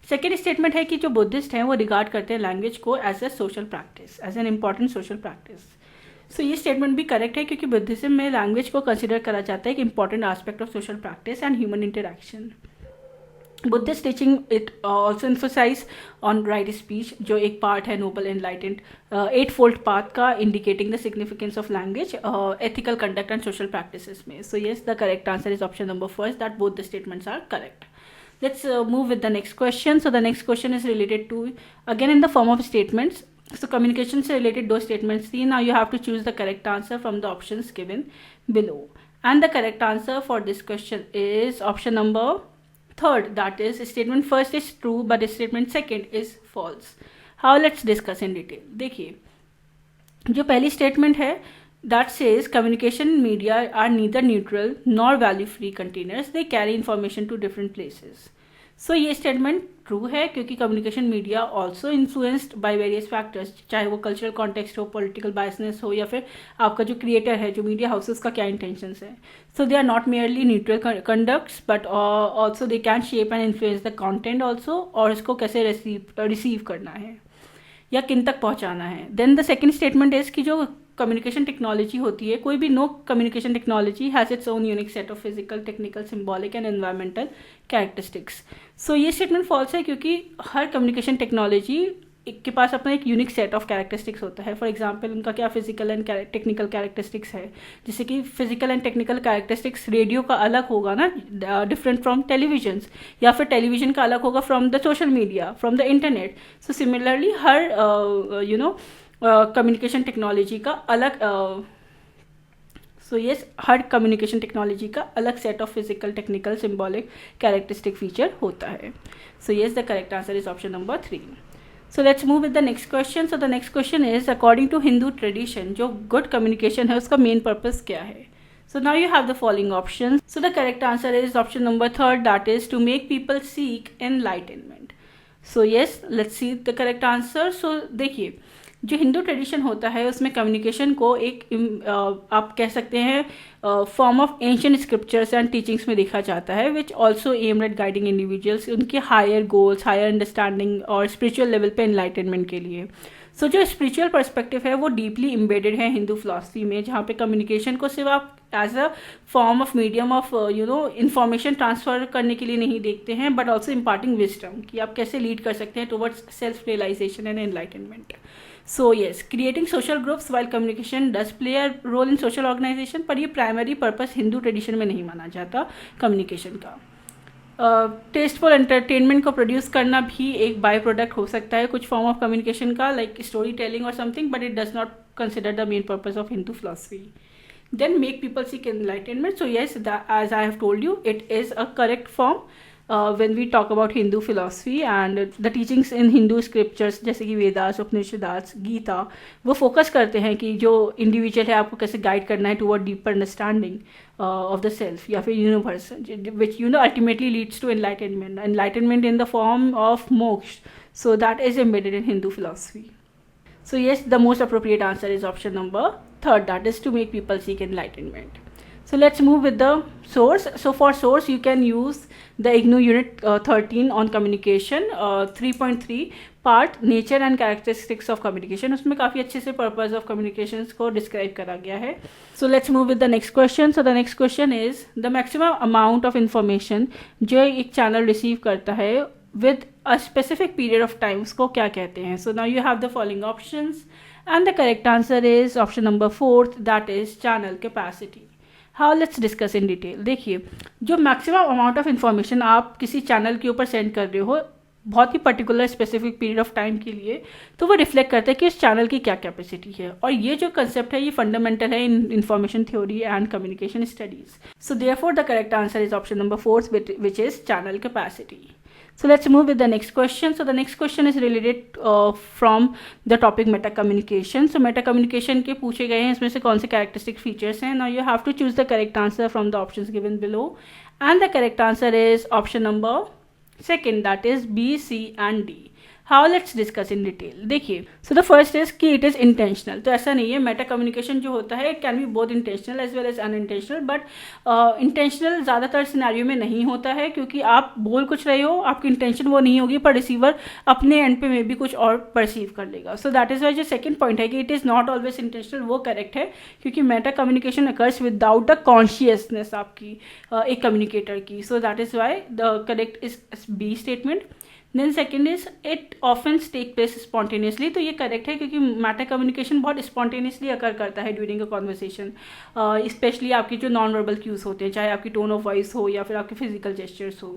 सेकेंड स्टेटमेंट है कि जो बुद्धिस्ट हैं वो रिगार्ड करते हैं लैंग्वेज को as a social practice, as an important social practice. So ये स्टेटमेंट भी करेक्ट है, क्योंकि बुद्धिज्म में लैंग्वेज को कंसिडर करा जाता है एक important aspect of social practice and human interaction. Buddhist teaching it also emphasise on right speech, जो एक पार्ट है नोबल एनलाइटेंड 8-fold पाथ का, indicating the significance of language, ethical conduct and social practices में. So yes, the correct answer is option number first, that both the statements are correct. Let's move with the next question. So the next question is related to, again in the form of statements. So communication से related दो statements थी. Now you have to choose the correct answer from the options given below. And the correct answer for this question is option number third. That is, statement first is true, but statement second is false. How let's discuss in detail. देखिए, जो पहली statement है that says communication media are neither neutral nor value free containers, they carry information to different places. So ये statement true है क्योंकि communication media also influenced by various factors, चाहे वो cultural context हो, पॉलिटिकल बायसनेस हो, या फिर आपका जो क्रिएटर है, जो मीडिया हाउसेस का क्या इंटेंशंस है. So they are not merely neutral conducts but also they can shape and influence the content also, और इसको कैसे रिसीव करना है या किन तक पहुंचाना है. Then the second statement is कि जो कम्युनिकेशन टेक्नोलॉजी होती है, कोई भी no communication technology has its own unique set of physical, technical, symbolic and environmental characteristics. So ये स्टेटमेंट फॉल्स है क्योंकि हर कम्युनिकेशन टेक्नोलॉजी के पास अपना एक यूनिक सेट ऑफ कैरेक्टरिस्टिक्स होता है. फॉर एग्जांपल उनका क्या फिजिकल एंड टेक्निकल कैरेक्टरिस्टिक्स है, जैसे कि physical and technical characteristics radio का अलग होगा ना, डिफरेंट फ्रॉम टेलीविजन, या फिर टेलीविजन का अलग होगा from the social media, from the internet. So similarly her communication technology का अलग हर कम्युनिकेशन टेक्नोलॉजी का अलग set of physical, technical, symbolic, characteristic feature होता है. So yes, the correct answer is option number 3. So let's move with the next question. So the next question is, according to Hindu tradition, जो good communication है उसका main purpose क्या है? So now you have the following options. So the correct answer is option number 3, that is to make people seek enlightenment. So yes, let's see the correct answer. So देखिए, जो Hindu tradition होता है उसमें communication को एक आप कह सकते हैं form of ancient scriptures and teachings में देखा जाता है, which also aim at guiding individuals उनके हायर गोल्स, हायर अंडरस्टैंडिंग और स्पिरिचुअल लेवल पे एनलाइटनमेंट के लिए. सो जो स्पिरिचुअल पर्सपेक्टिव है वो डीपली इम्बेडेड है हिंदू फिलॉसफी में, जहाँ पे कम्युनिकेशन को सिर्फ आप as a form of medium of information transfer करने के लिए नहीं देखते हैं, बट ऑल्सो इम्पार्टिंग विजडम कि आप कैसे लीड कर सकते हैं towards self realisation and enlightenment. So yes, creating social groups while communication does play a role in social organization, पर ये प्राइमरी पर्पस हिंदू ट्रेडिशन में नहीं माना जाता कम्युनिकेशन का. टेस्टफुल एंटरटेनमेंट को प्रोड्यूस करना भी एक बाय प्रोडक्ट हो सकता है कुछ फॉर्म ऑफ कम्युनिकेशन का, लाइक स्टोरी टेलिंग और something, but it does not consider the main purpose of Hindu philosophy. Then make people seek enlightenment. So yes, as I have told you, it is a correct form when we talk about Hindu philosophy and the teachings in Hindu scriptures जैसे कि वेदास, उपनिषदास, गीता, वो focus करते हैं कि जो individual है आपको कैसे गाइड करना है toward deeper understanding of the self या फिर universe, which ultimately leads to enlightenment in the form of moksha. So that is embedded in Hindu philosophy. So yes, the most appropriate answer is option number 3, that is to make people seek enlightenment. So let's move with the source. So for source you can use the IGNOU unit 13 on communication 3.3 part nature and characteristics of communication. उसमें काफ़ी अच्छे से purpose of communications को describe करा गया है. So let's move with the next question. So the next question is the maximum amount of information जो एक channel receive करता है with a specific period of time उसको क्या कहते हैं. So now you have the following options and the correct answer is option number 4, that is channel capacity. How let's discuss in detail. देखिए, जो maximum amount of information आप किसी channel के ऊपर सेंड कर रहे हो बहुत ही particular specific period of time के लिए, तो वो रिफ्लेक्ट करता है कि उस चैनल की क्या कैपेसिटी है. और ये जो कंसेप्ट है ये फंडामेंटल है इन information theory and communication studies. So therefore the correct answer is option number 4, which is channel capacity. So let's move with the next question. So the next question is related from the topic meta communication. So meta communication के पूछे गए हैं इसमें से कौन से characteristic features हैं. Now you have to choose the correct answer from the options given below, and the correct answer is option number 2, that is B, C and D. How let's discuss in detail. देखिए, so the first is कि it is intentional. तो ऐसा नहीं है, meta communication जो होता है it can be both intentional as well as unintentional, but intentional ज़्यादातर सिनेरियो में नहीं होता है क्योंकि आप बोल कुछ रहे हो, आपकी इंटेंशन वो नहीं होगी, पर रिसीवर अपने एंड पे में भी कुछ और परसीव कर लेगा. सो दैट इज़ वाई जो सेकंड पॉइंट है कि it is not always intentional, वो करेक्ट है क्योंकि meta communication occurs without the consciousness आपकी एक कम्युनिकेटर की. So that is why the correct is B statement. Then second is it often take place spontaneously. तो ये करेक्ट है क्योंकि मैटर कम्युनिकेशन बहुत स्पॉन्टेनियसली अकर करता है ड्यूरिंग अ कॉन्वर्सेशन, स्पेशली आपकी जो नॉन वर्बल क्यूज होते हैं, चाहे आपकी टोन ऑफ वॉइस हो या फिर आपके फिजिकल जेस्चर्स हो.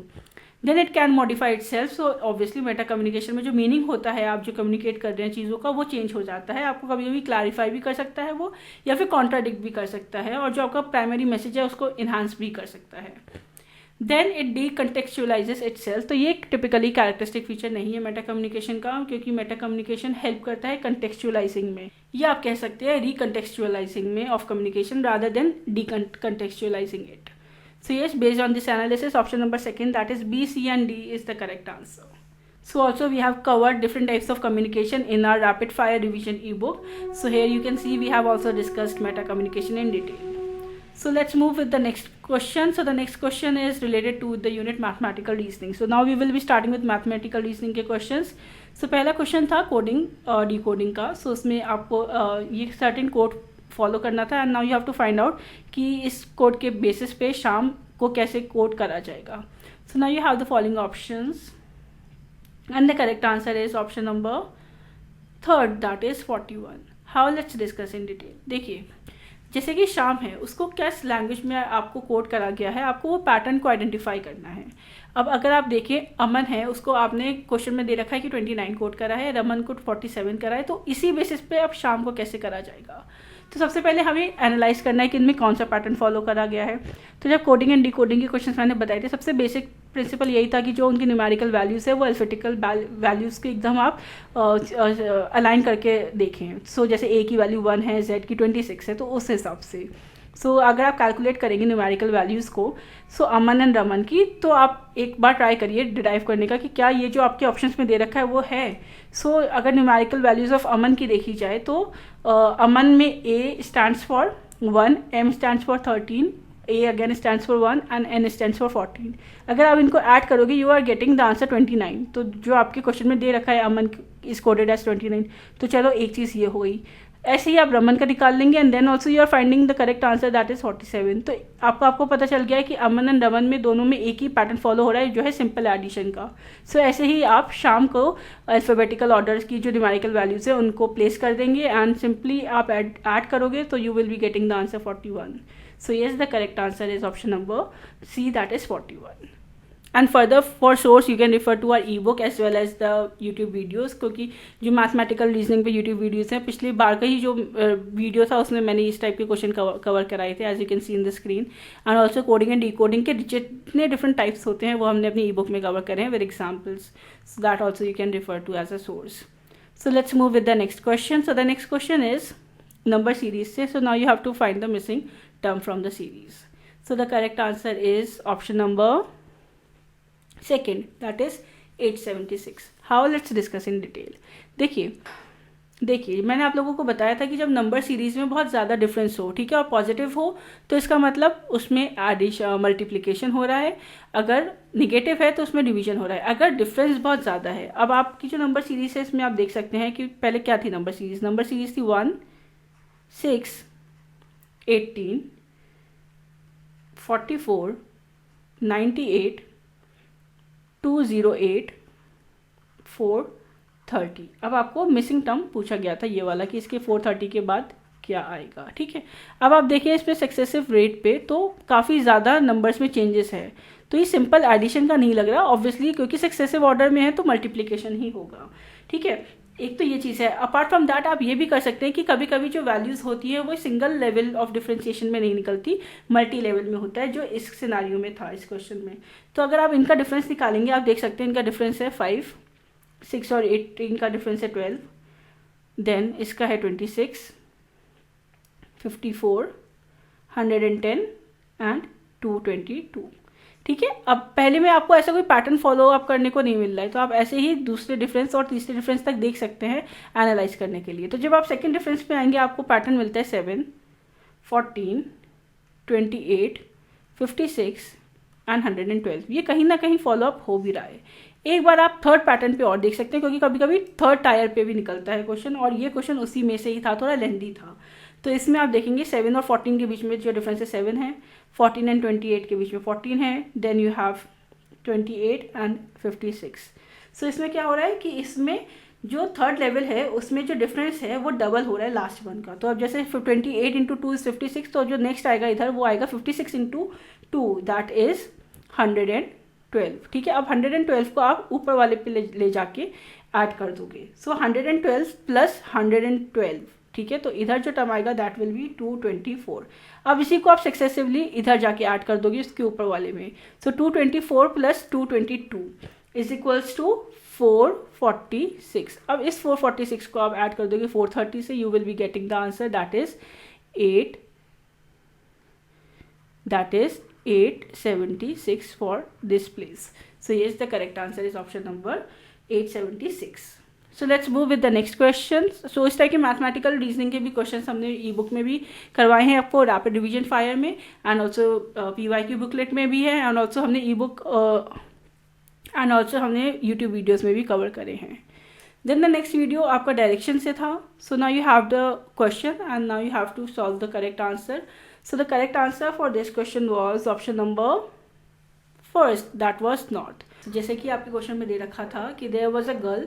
Then it can modify itself. So obviously meta communication में जो मीनिंग होता है आप जो कम्युनिकेट कर रहे हैं चीज़ों का, वो चेंज हो जाता है. आपको कभी कभी क्लैरिफाई भी कर सकता है वो, या फिर कॉन्ट्राडिक्ट भी कर सकता है, और जो आपका प्राइमरी मैसेज है उसको इन्हांस भी कर सकता है. Then it decontextualises itself. तो ये टिपिकली कैरेक्टरिस्टिक फीचर नहीं है मेटा कम्युनिकेशन का, क्योंकि मेटा कम्युनिकेशन हेल्प करता है कंटेक्चुअलाइजिंग में, या आप कह सकते हैं रिकंटेक्चुअलाइजिंग में of communication rather than decontextualising it. So yes, based on this analysis, option number second, that is B, C and D is the correct answer. So also we have covered different types of communication in our rapid fire revision ebook. So here you can see we have also discussed meta communication in detail. So let's move with the next question. So the next question is related to the unit mathematical reasoning. So now we will be starting with mathematical reasoning के questions. So पहला question था coding decoding का. So उसमें आपको ये certain code follow करना था, and now you have to find out कि इस कोड के बेसिस पे शाम को कैसे कोड करा जाएगा. सो now you have the following options and the correct answer is option number third, that is 41. How, let's discuss in detail. देखिए, जैसे कि शाम है, उसको किस लैंग्वेज में आपको कोड करा गया है, आपको वो पैटर्न को आइडेंटिफाई करना है. अब अगर आप देखें, अमन है, उसको आपने क्वेश्चन में दे रखा है कि 29 कोड करा है, रमन को 47 करा है, तो इसी बेसिस पे अब शाम को कैसे करा जाएगा. तो सबसे पहले हमें एनालाइज करना है कि इनमें कौन सा पैटर्न फॉलो करा गया है. तो जब कोडिंग एंड डिकोडिंग के क्वेश्चन मैंने बताए थे, सबसे बेसिक प्रिंसिपल यही था कि जो उनकी न्यूमेरिकल वैल्यूज़ है वो अल्फेटिकल वैल्यूज़ के एकदम आप अलाइन करके देखें. सो जैसे ए की वैल्यू 1 है, जेड की 26 है, तो उस हिसाब से. सो अगर आप कैलकुलेट करेंगे न्यूमेरिकल वैल्यूज़ को, सो अमन एंड रमन की, तो आप एक बार ट्राई करिए डिराइव करने का कि क्या ये जो आपके ऑप्शंस में दे रखा है वो है. सो अगर न्यूमेरिकल वैल्यूज़ ऑफ अमन की देखी जाए तो अमन में A stands for 1, M stands for 13, A again stands for 1 and N stands for 14. अगर आप इनको ऐड करोगे you are getting the answer 29. तो जो आपके क्वेश्चन में दे रखा है अमन इज कोडेड एज 29, तो चलो एक चीज़ ये हो गई. ऐसे ही आप रमन का निकाल लेंगे and then also you are finding the correct answer, that is 47. तो आपको पता चल गया है कि अमन एंड रमन में दोनों में एक ही पैटर्न फॉलो हो रहा है, जो है सिंपल एडिशन का. सो ऐसे ही आप शाम को अल्फ़ाबेटिकल ऑर्डर्स की जो न्यूमेरिकल वैल्यूज़ है उनको प्लेस कर देंगे एंड सिंपली आप ऐड करोगे तो you will be getting the answer 41. So yes, the correct answer is option number C, that is 41. And further for source you can refer to our e book as well as the YouTube videos, क्योंकि जो mathematical reasoning पे YouTube videos हैं, पिछली बार का ही जो video था उसमें मैंने इस टाइप के क्वेश्चन कवर कराए थे, as you can see in the screen. And also coding and decoding के जितने डिफरेंट टाइप्स होते हैं वो हमने अपनी ई बुक में कवर करे हैं with examples. So that also you can refer to as a source. So let's move with the next question. So the next question is number series से. So now you have to find the missing term from the series. So the correct answer is option number second, that is 876. How, let's discuss in detail. देखिए मैंने आप लोगों को बताया था कि जब नंबर सीरीज में बहुत ज़्यादा डिफरेंस हो, ठीक है, और पॉजिटिव हो, तो इसका मतलब उसमें एडिशन मल्टीप्लिकेशन हो रहा है. अगर निगेटिव है तो उसमें डिवीजन हो रहा है. अगर डिफरेंस बहुत ज़्यादा है, अब आपकी जो नंबर सीरीज है इसमें आप देख सकते हैं कि पहले क्या थी नंबर सीरीज थी 1, 6, 18, 44, 98, 208, 430. अब आपको मिसिंग टर्म पूछा गया था ये वाला कि इसके 430 के बाद क्या आएगा, ठीक है. अब आप देखिए इस पे सक्सेसिव रेट पे तो काफ़ी ज़्यादा नंबर्स में चेंजेस है, तो ये सिंपल एडिशन का नहीं लग रहा ऑब्वियसली, क्योंकि सक्सेसिव ऑर्डर में है तो मल्टीप्लिकेशन ही होगा, ठीक है. एक तो ये चीज़ है. अपार्ट फ्रॉम दैट आप ये भी कर सकते हैं कि कभी कभी जो वैल्यूज़ होती है वो सिंगल लेवल ऑफ डिफरेंशिएशन में नहीं निकलती, मल्टी लेवल में होता है, जो इस सिनारियो में था इस क्वेश्चन में. तो अगर आप इनका डिफरेंस निकालेंगे, आप देख सकते हैं इनका डिफरेंस है 5, 6 और 18 का डिफरेंस है 12, देन इसका है 26, 54, 110 एंड 222, ठीक है. अब पहले में आपको ऐसा कोई पैटर्न फॉलो अप करने को नहीं मिल रहा है, तो आप ऐसे ही दूसरे डिफरेंस और तीसरे डिफरेंस तक देख सकते हैं एनालाइज करने के लिए. तो जब आप सेकंड डिफरेंस पे आएंगे आपको पैटर्न मिलता है 7, 14, 28, 56 एंड 112. ये कहीं ना कहीं फॉलो अप हो भी रहा है. एक बार आप थर्ड पैटर्न पे और देख सकते हैं, क्योंकि कभी कभी थर्ड टायर पे भी निकलता है क्वेश्चन, और ये क्वेश्चन उसी में से ही था, थोड़ा लेंदी था. तो इसमें आप देखेंगे 7 और 14 के बीच में जो डिफरेंस है 7 है, 14 एंड 28 के बीच में 14 है, देन यू हैव 28 एंड 56. सो इसमें क्या हो रहा है कि इसमें जो थर्ड लेवल है उसमें जो डिफरेंस है वो डबल हो रहा है लास्ट वन का. तो अब जैसे 28 इंटू 2 इज 56, तो जो नेक्स्ट आएगा इधर वो आएगा 56 इंटू 2, दैट इज 112, ठीक है. अब 112 को आप ऊपर वाले पे ले जाके ऐड कर दोगे. सो 112 प्लस 112 ठीक है, तो इधर जो टर्म आएगा दैट विल बी 224. अब इसी को आप सक्सेसिवली इधर जाके ऐड कर दोगे उसके ऊपर वाले में. सो 224 प्लस 222 इज इक्वल्स टू 446. अब इस 446 को आप ऐड कर दोगे 430 से, you will be getting the answer that is 876 for this place. So yes, the correct answer is option number 876. So let's move with the next questions. So इस type के mathematical reasoning के भी questions हमने e book में भी करवाए हैं आपको, रैपिड रिवीजन फायर में, एंड ऑल्सो PYQ बुकलेट में भी है, एंड ऑल्सो हमने ई बुक एंड ऑल्सो हमने यूट्यूब वीडियोज़ में भी कवर करे हैं. देन द नेक्स्ट वीडियो आपका डायरेक्शन से था. So now you have the question and now you have to solve the correct answer. So the correct answer for this question was option number first, that was north. जैसे कि आपके question में दे रखा था कि there was a girl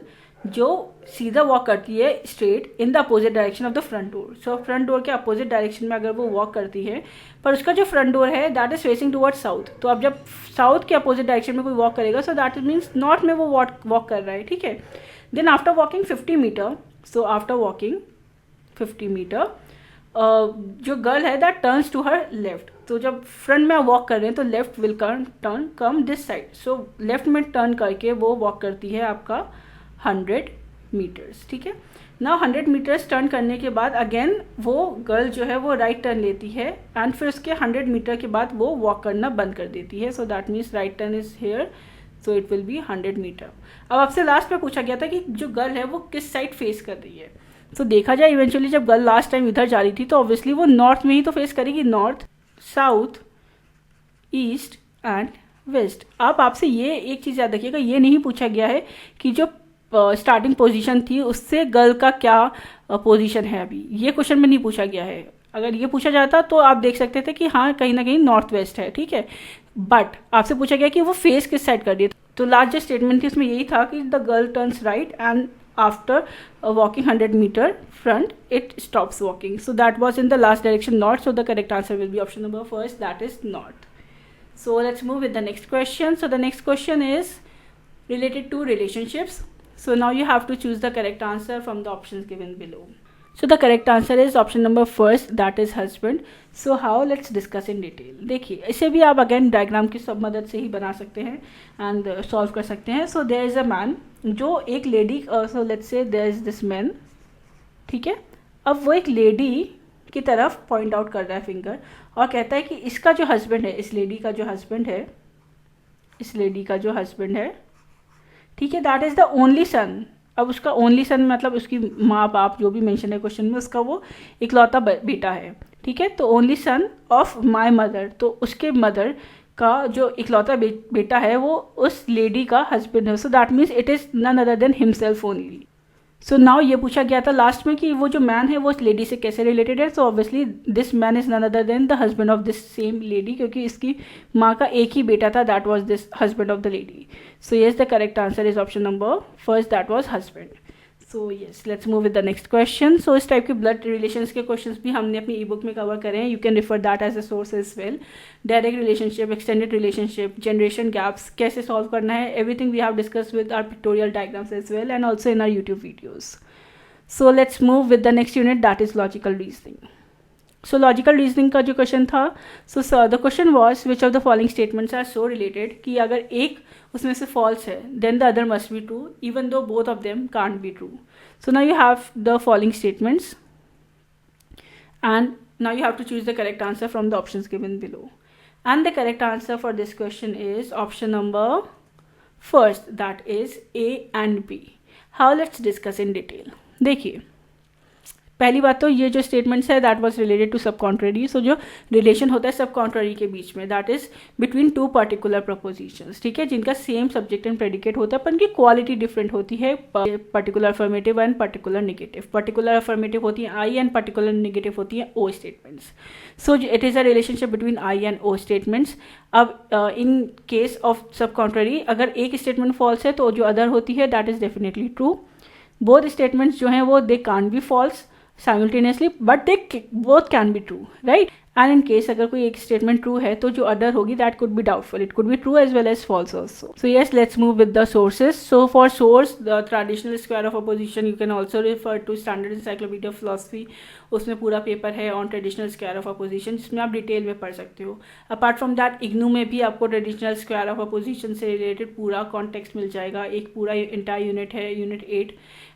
जो सीधा walk करती है straight in the opposite direction of the front door. So front door के अपोजिट डायरेक्शन में अगर वो वॉक करती है, पर उसका जो फ्रंट डोर है that is facing towards south. तो अब जब साउथ के अपोजिट डायरेक्शन में कोई वॉक करेगा, सो दैट मीन्स नॉर्थ में वो वॉक कर रहा है. ठीक है. Then after walking 50 metre, so after walking 50 metre जो गर्ल है that turns to her left. तो जब फ्रंट में वॉक कर रहे हैं तो left will turn come this side. So left में टर्न करके वो वॉक करती है आपका 100 मीटर्स. ठीक है. नाउ 100 मीटर्स टर्न करने के बाद अगेन वो गर्ल जो है वो राइट टर्न लेती है, एंड फिर उसके 100 मीटर के बाद वो वॉक करना बंद कर देती है. So that means right turn is here, so it will be 100 metre. अब आपसे लास्ट में पूछा गया था कि जो गर्ल है वो किस साइड फेस कर रही है. तो देखा जाए इवेंचुअली जब गर्ल लास्ट टाइम इधर जा रही थी तो ऑब्वियसली वो नॉर्थ में ही तो फेस करेगी, north, south, east and west. आप आपसे ये एक चीज़ याद रखिएगा, ये नहीं पूछा गया है कि जो स्टार्टिंग पोजीशन थी उससे गर्ल का क्या पोजीशन है अभी. ये क्वेश्चन में नहीं पूछा गया है. अगर ये पूछा जाता तो आप देख सकते थे कि हाँ कहीं ना कहीं नॉर्थ वेस्ट है. ठीक है. बट आपसे पूछा गया कि वो फेस किस साइड कर रही है. तो लास्ट जो स्टेटमेंट थी उसमें यही था कि the girl turns right and after walking 100 meter front it stops walking. So that was in the last direction north, so the correct answer will be option number first, that is north. So let's move with the next question. So the next question is related to relationships. So now you have to choose the correct answer from the options given below. So the correct answer is option number first, that is husband. So how, let's discuss in detail. देखिए इसे भी आप again diagram की सब मदद से ही बना सकते हैं एंड सॉल्व कर सकते हैं. So there is a man, जो एक lady, so let's say there is this man. ठीक है. अब वो एक लेडी की तरफ पॉइंट आउट कर रहा है फिंगर और कहता है कि इसका जो हस्बैंड है, इस लेडी का जो हस्बैंड है, इस लेडी का जो हस्बैंड है, ठीक है, that is the only son. अब उसका ओनली सन मतलब उसकी माँ बाप जो भी मेंशन है क्वेश्चन में, उसका वो इकलौता बेटा है. ठीक है. तो only son of my mother, तो उसके मदर का जो इकलौता बेटा है वो उस लेडी का हस्बैंड है. So that means it is none other than himself only. सो नाउ ये पूछा गया था लास्ट में कि वो जो मैन है वो इस लेडी से कैसे रिलेटेड है. So obviously this man is none other than the husband of this same lady, क्योंकि इसकी माँ का एक ही बेटा था, that was this husband of the lady. So yes, the correct answer is option number first, that was husband. So yes, let's move with the next question. So इस type के ब्लड रिलेशंस के questions भी हमने अपनी ई book में cover करे हैं. You can refer that as a source as well. Direct relationship, extended relationship, generation gaps कैसे सॉल्व करना है, everything we have discuss with our pictorial diagrams as well and also in our YouTube videos. So let's move with the next unit, that is logical reasoning. So logical reasoning का जो question था, so the question was which of the following statements are so related कि अगर एक उसमें से false है then the other must be true even though both of them can't be true. So now you have the following statements and now you have to choose the correct answer from the options given below. And the correct answer for this question is option number first, that is A and B. How, let's discuss in detail. देखिए पहली बात तो ये जो statements है that was related to सब contrary. सो जो relation होता है सब कॉन्ट्ररी के बीच में, that is between two particular propositions. ठीक है. जिनका सेम सब्जेक्ट एंड प्रेडिकेट होता है पर उनकी क्वालिटी डिफरेंट होती है. Particular affirmative and particular negative. Particular affirmative होती है आई एंड पर्टिकुलर नेगेटिव होती है O statements. So it is a relationship between I and O statements. अब in case of sub contrary अगर एक स्टेटमेंट फॉल्स है तो जो अदर होती है that is definitely true. Both statements जो हैं वो they can't be false. Simultaneously, but they both can be true, right. And in case अगर कोई एक स्टेटमेंट ट्रू है तो जो अदर होगी that could be doubtful, it could be true as well as false also. So yes, let's move with the sources. So for source, the traditional square of opposition, you can also refer to standard encyclopedia of philosophy, उसमें पूरा paper है on traditional square of opposition जिसमें आप detail में पढ़ सकते हो। Apart from that IGNOU में भी आपको ट्रेडिशनल स्क्वायर ऑफ अपोजिशन से रिलेटेड पूरा कॉन्टेक्स्ट मिल जाएगा, एक पूरा इंटायर यूनिट है, unit 8,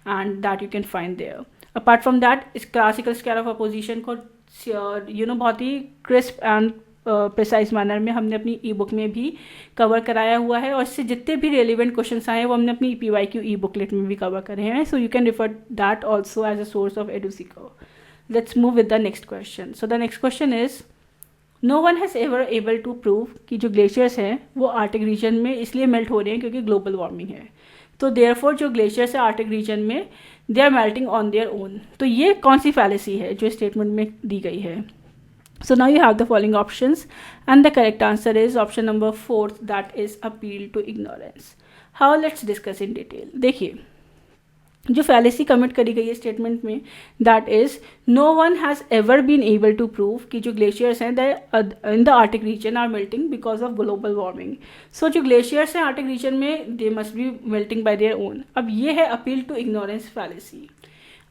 and that you can find there. Apart from that इस क्लासिकल स्क्वायर ऑफ अपोजिशन को बहुत ही क्रिस्प एंड प्रिसाइज मैनर में हमने अपनी ई बुक में भी कवर कराया हुआ है, और इससे जितने भी रेलिवेंट क्वेश्चंस आए हैं वो हमने अपनी PYQ ई बुकलेट में भी कवर करे हैं। So you can refer that also as a source of एडुसीकर। Let's move with the next question. So the next question is, no one has ever able to prove कि जो glaciers हैं वो Arctic region में इसलिए melt हो रहे हैं क्योंकि ग्लोबल वार्मिंग है, तो देयरफॉर जो ग्लेशियर्स है आर्टिक रीजन में they are melting on their own. तो ये कौन सी फैलेसी है जो स्टेटमेंट में दी गई है? So now you have the following options and the correct answer is option number 4, that is appeal to ignorance. How, let's discuss in detail. देखिए, जो फैलेसी कमिट करी गई है स्टेटमेंट में, that is no one has ever been able to prove कि जो glaciers हैं in the Arctic region are melting because of global warming. So जो ग्लेशियर्स हैं आर्टिक रीजन में they must be melting bye their own. अब ये है appeal to ignorance fallacy.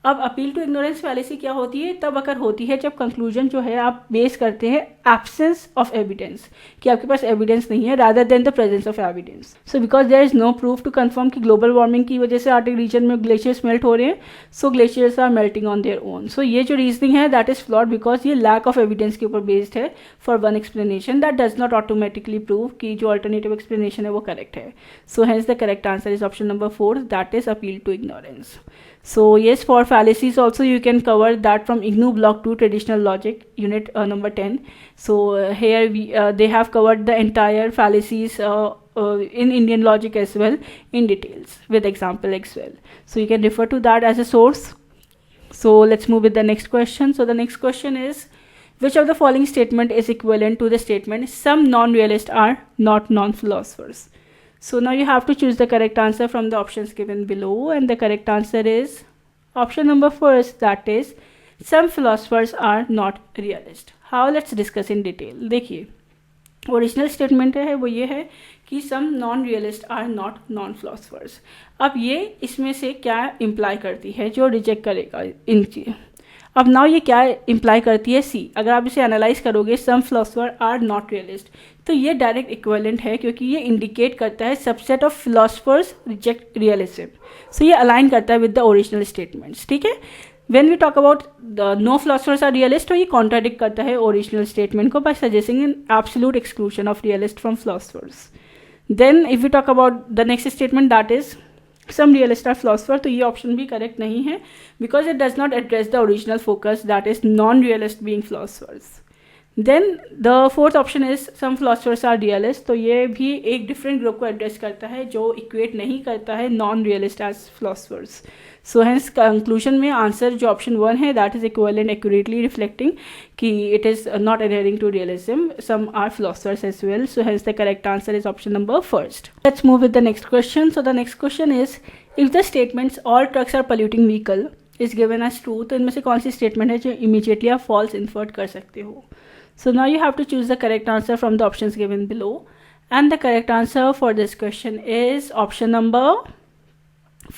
अब अपील टू इग्नोरेंस फैलेसी क्या होती है? तब अगर होती है जब कंक्लूजन जो है आप बेस करते हैं एब्सेंस ऑफ एविडेंस, कि आपके पास एविडेंस नहीं है, rather than the presence of evidence. So because there is no proof to confirm कि ग्लोबल वार्मिंग की वजह से आर्टिक रीजन में ग्लेशियर्स मेल्ट हो रहे हैं, so glaciers are melting on their own. So ये जो रीजनिंग है दैट इज फ्लॉड बिकॉज ये लैक ऑफ एविडेंस के ऊपर बेस्ड है for one explanation that does not automatically prove कि जो अल्टरनेटिव एक्सप्लेनेशन है वो करेक्ट है। So hence the correct answer is option number 4, that is appeal to ignorance. So yes, for fallacies also you can cover that from IGNOU Block 2 Traditional Logic Unit number 10. So here they have covered the entire fallacies in Indian logic as well in details with example as well. So you can refer to that as a source. So let's move with the next question. So the next question is, which of the following statement is equivalent to the statement some non-realists are not non-philosophers? So now you have to choose the correct answer from the options given below, and the correct answer is option number 4, that is some philosophers are not realist. How, let's discuss in detail. देखिए, original statement है वो ये है कि some non realist are not non philosophers. अब ये इसमें से क्या इम्प्लाई करती है जो रिजेक्ट करेगा इन चीज़। अब नाउ ये क्या इम्प्लाई करती है? सी, अगर आप इसे एनालाइज करोगे सम फिलोसफर आर नॉट रियलिस्ट, तो ये डायरेक्ट इक्विवेलेंट है क्योंकि ये इंडिकेट करता है subset of philosophers reject realism. So ये अलाइन करता है विद द ओरिजिनल स्टेटमेंट्स, ठीक है। When we talk about the no philosophers are realist, तो ये कॉन्ट्राडिक्ट करता है ओरिजिनल स्टेटमेंट को by suggesting an absolute exclusion of realist from philosophers. Then if we talk about the next statement that is some realist are philosopher, तो ये option भी correct नहीं है because it does not address the original focus that is non realist being philosophers. Then the fourth option is some philosophers are realist, तो ये भी एक different group को एड्रेस करता है जो इक्वेट नहीं करता है non realist as philosophers. So hence conclusion में आंसर जो ऑप्शन 1 है that is equivalent accurately reflecting कि it is not adhering to realism, some are philosophers as well. So hence the correct answer is option number 1. Let's move with the next question. So the next question is, if the statements all trucks are polluting vehicle is given as true, तो इनमें से कौन सी statement है जो immediately आप false इन्फर्ट कर सकते हो? So now you have to choose the correct answer from the options given below, and the correct answer for this question is option number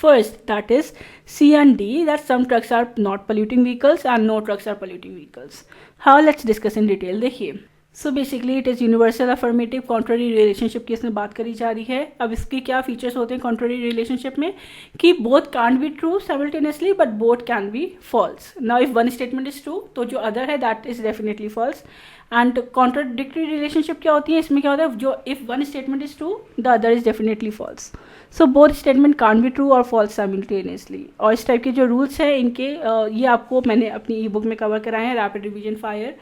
1, that is C and D, that some trucks are not polluting vehicles and no trucks are polluting vehicles. How, let's discuss in detail. देखिए, so basically it is universal affirmative contrary relationship की इसमें बात करी जा रही है. अब इसके क्या फीचर्स होते हैं कॉन्ट्ररी रिलेशनशिप में कि both can't be true simultaneously but both can be false. Now if one statement is true तो जो अदर है that is definitely false. And contradictory relationship क्या होती है इसमें? क्या होता है जो if one statement is true the other is definitely false. So both statement can't be true और फॉल्स साइमल्टेनियसली. और इस टाइप के जो रूल्स हैं इनके ये आपको मैंने अपनी ई बुक में कवर कराए हैं, रैपिड रिवीजन फायर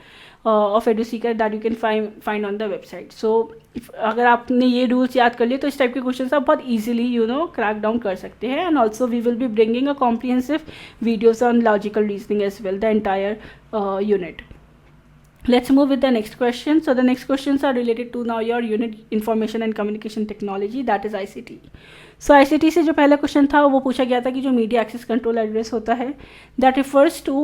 ऑफ एडुसीकर, that you can find on the website. So अगर आपने ये रूल्स याद कर लिए तो इस टाइप के क्वेश्चन आप बहुत ईजिली क्रैक डाउन कर सकते हैं. And also we will be bringing a comprehensive videos on logical reasoning as well the entire unit. Let's move with the next question. So the next questions are related to now your unit information and communication technology, that is ICT. So ICT से जो पहला question था वो पूछा गया था कि जो मीडिया एक्सेस कंट्रोल एड्रेस होता है that refers to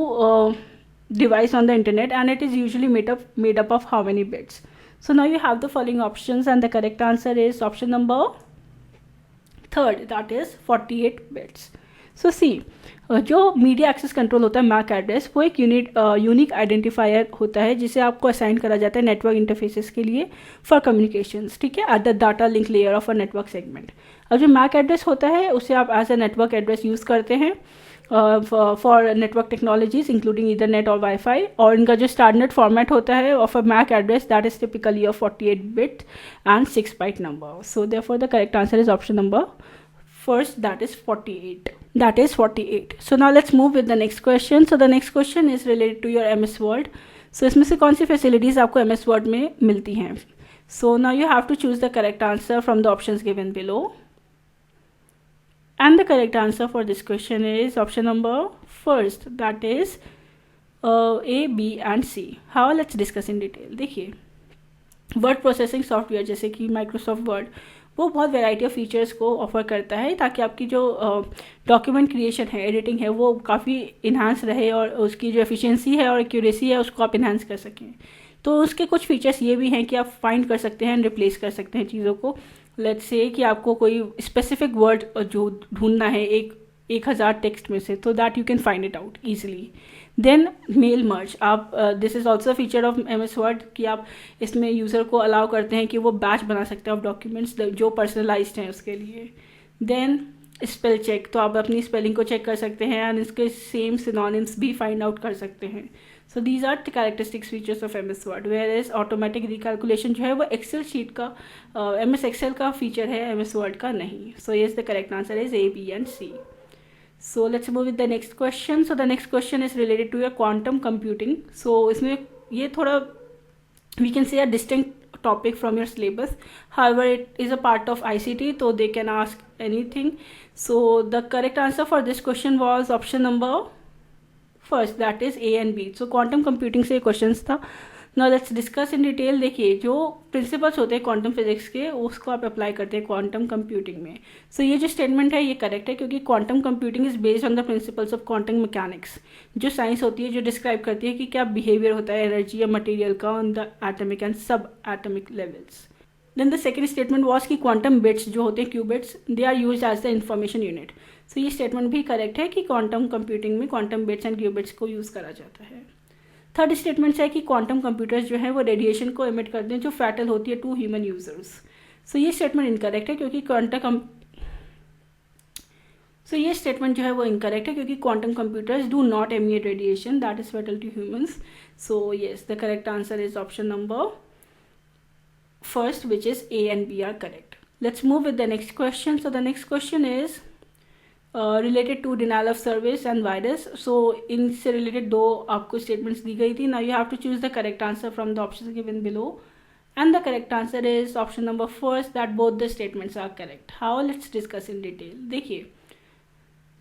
device on the internet and it is usually made up of how many bits. So now you have the following options and the correct answer is option number third, that is 48 bits. So see, जो media access control होता है Mac address वो एक unique identifier होता है जिसे आपको assign करा जाता है नेटवर्क इंटरफेसेस के लिए फॉर कम्युनिकेशंस, ठीक है, at the data link layer of a network segment. अब जो मैक एड्रेस होता है उसे आप as a network address use करते हैं for network technologies including Ethernet और वाईफाई. और इनका जो स्टैंडर्ड फॉर्मेट होता है of a MAC address that is typically of 48 bit and 6 byte number. So therefore the correct answer is option number first, that is 48. That is 48. So now let's move with the next question. So the next question is related to your MS Word. So इसमें से कौन सी facilities आपको MS Word में मिलती हैं? So now you have to choose the correct answer from the options given below. And the correct answer for this question is option number first, that is A, B and C. How? Let's discuss in detail. देखिए, word processing software जैसे कि Microsoft word वो बहुत variety of features को offer करता है ताकि आपकी जो डॉक्यूमेंट क्रिएशन है, एडिटिंग है, वो काफ़ी इन्हांस रहे और उसकी जो एफिशिएंसी है और एक्यूरेसी है उसको आप इन्हांस कर सकें. तो उसके कुछ फीचर्स ये भी हैं कि आप फाइंड कर सकते हैं एंड रिप्लेस कर सकते हैं चीज़ों को. लेट्स से कि आपको कोई स्पेसिफिक वर्ड जो ढूंढना है 1000 टेक्स्ट में से, तो that you can find it out easily. Then mail merge, आप this is also feature of MS Word कि आप इसमें यूज़र को अलाउ करते हैं कि वो बैच बना सकते हैं ऑफ डॉक्यूमेंट्स जो पर्सनलाइज्ड हैं उसके लिए. देन स्पेल चेक, तो आप अपनी स्पेलिंग को चेक कर सकते हैं एंड इसके सेम सिनोनिम्स भी फाइंड आउट कर सकते हैं. So these are the characteristics features of MS Word. Where as automatic recalculation जो है वो एक्सेल शीट का MS एक्सेल का फीचर है, MS वर्ड का नहीं. So yes, the correct answer is A, B and C. So let's move with the next question. So the next question is related to your quantum computing. So इसमें ये थोड़ा we can say a distinct topic from your syllabus. However, it is a part of ICT, so they can ask anything. So the correct answer for this question was option number first, that is A and B. So quantum computing से questions था. Now let's discuss in detail. देखिए, जो principles होते हैं quantum physics के उसको आप apply करते हैं क्वांटम कंप्यूटिंग में. सो ये जो स्टेटमेंट है ये करेक्ट है क्योंकि quantum computing is based on the principles of quantum mechanics, जो साइंस होती है जो डिस्क्राइब करती है कि क्या बिहेवियर होता है एनर्जी या मटेरियल का on the atomic and sub atomic levels. Then the second statement was कि क्वांटम बिट्स जो होते हैं qubits they are use as the information unit. So ये स्टेटमेंट भी करेक्ट है कि क्वांटम कंप्यूटिंग में क्वांटम बिट्स एंड क्यूबिट्स को यूज़ करा जाता है. थर्ड स्टेटमेंट है कि क्वांटम कंप्यूटर्स जो है वो रेडिएशन को एमिट करते हैं जो फैटल होती है टू ह्यूमन यूजर्स. सो ये स्टेटमेंट इनकरेक्ट है क्योंकि ये स्टेटमेंट जो है वो इनकरेक्ट है क्योंकि quantum computers do not emit radiation that is fatal to humans. So yes, the correct answer is option number first, which is A and B are correct. Let's move with the next question. So the next question is related to denial of service and virus. So इनसे related दो आपको statements दी गई थी. Now you have to choose the correct answer from the option given below and the correct answer is option number first, that both the statements are correct. How? Let's discuss in detail. देखिए,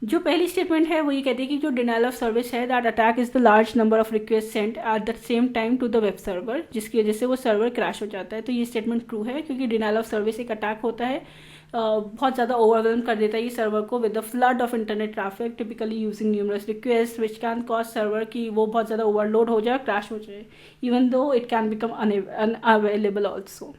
जो पहली statement है वो ये कहती है कि जो डिनाइल ऑफ सर्विस है that attack is the large number of request sent at the same time to the web server, जिसकी वजह से वो सर्वर क्रैश हो जाता है. तो ये स्टेटमेंट ट्रू है क्योंकि डिनाइल ऑफ सर्विस एक अटैक होता है, बहुत ज़्यादा ओवरवेलम कर देता है ये सर्वर को with the flood of internet traffic typically using numerous request which can cause server की वो बहुत ज़्यादा ओवरलोड हो जाए, क्रैश हो जाए, even though it can become unavailable also.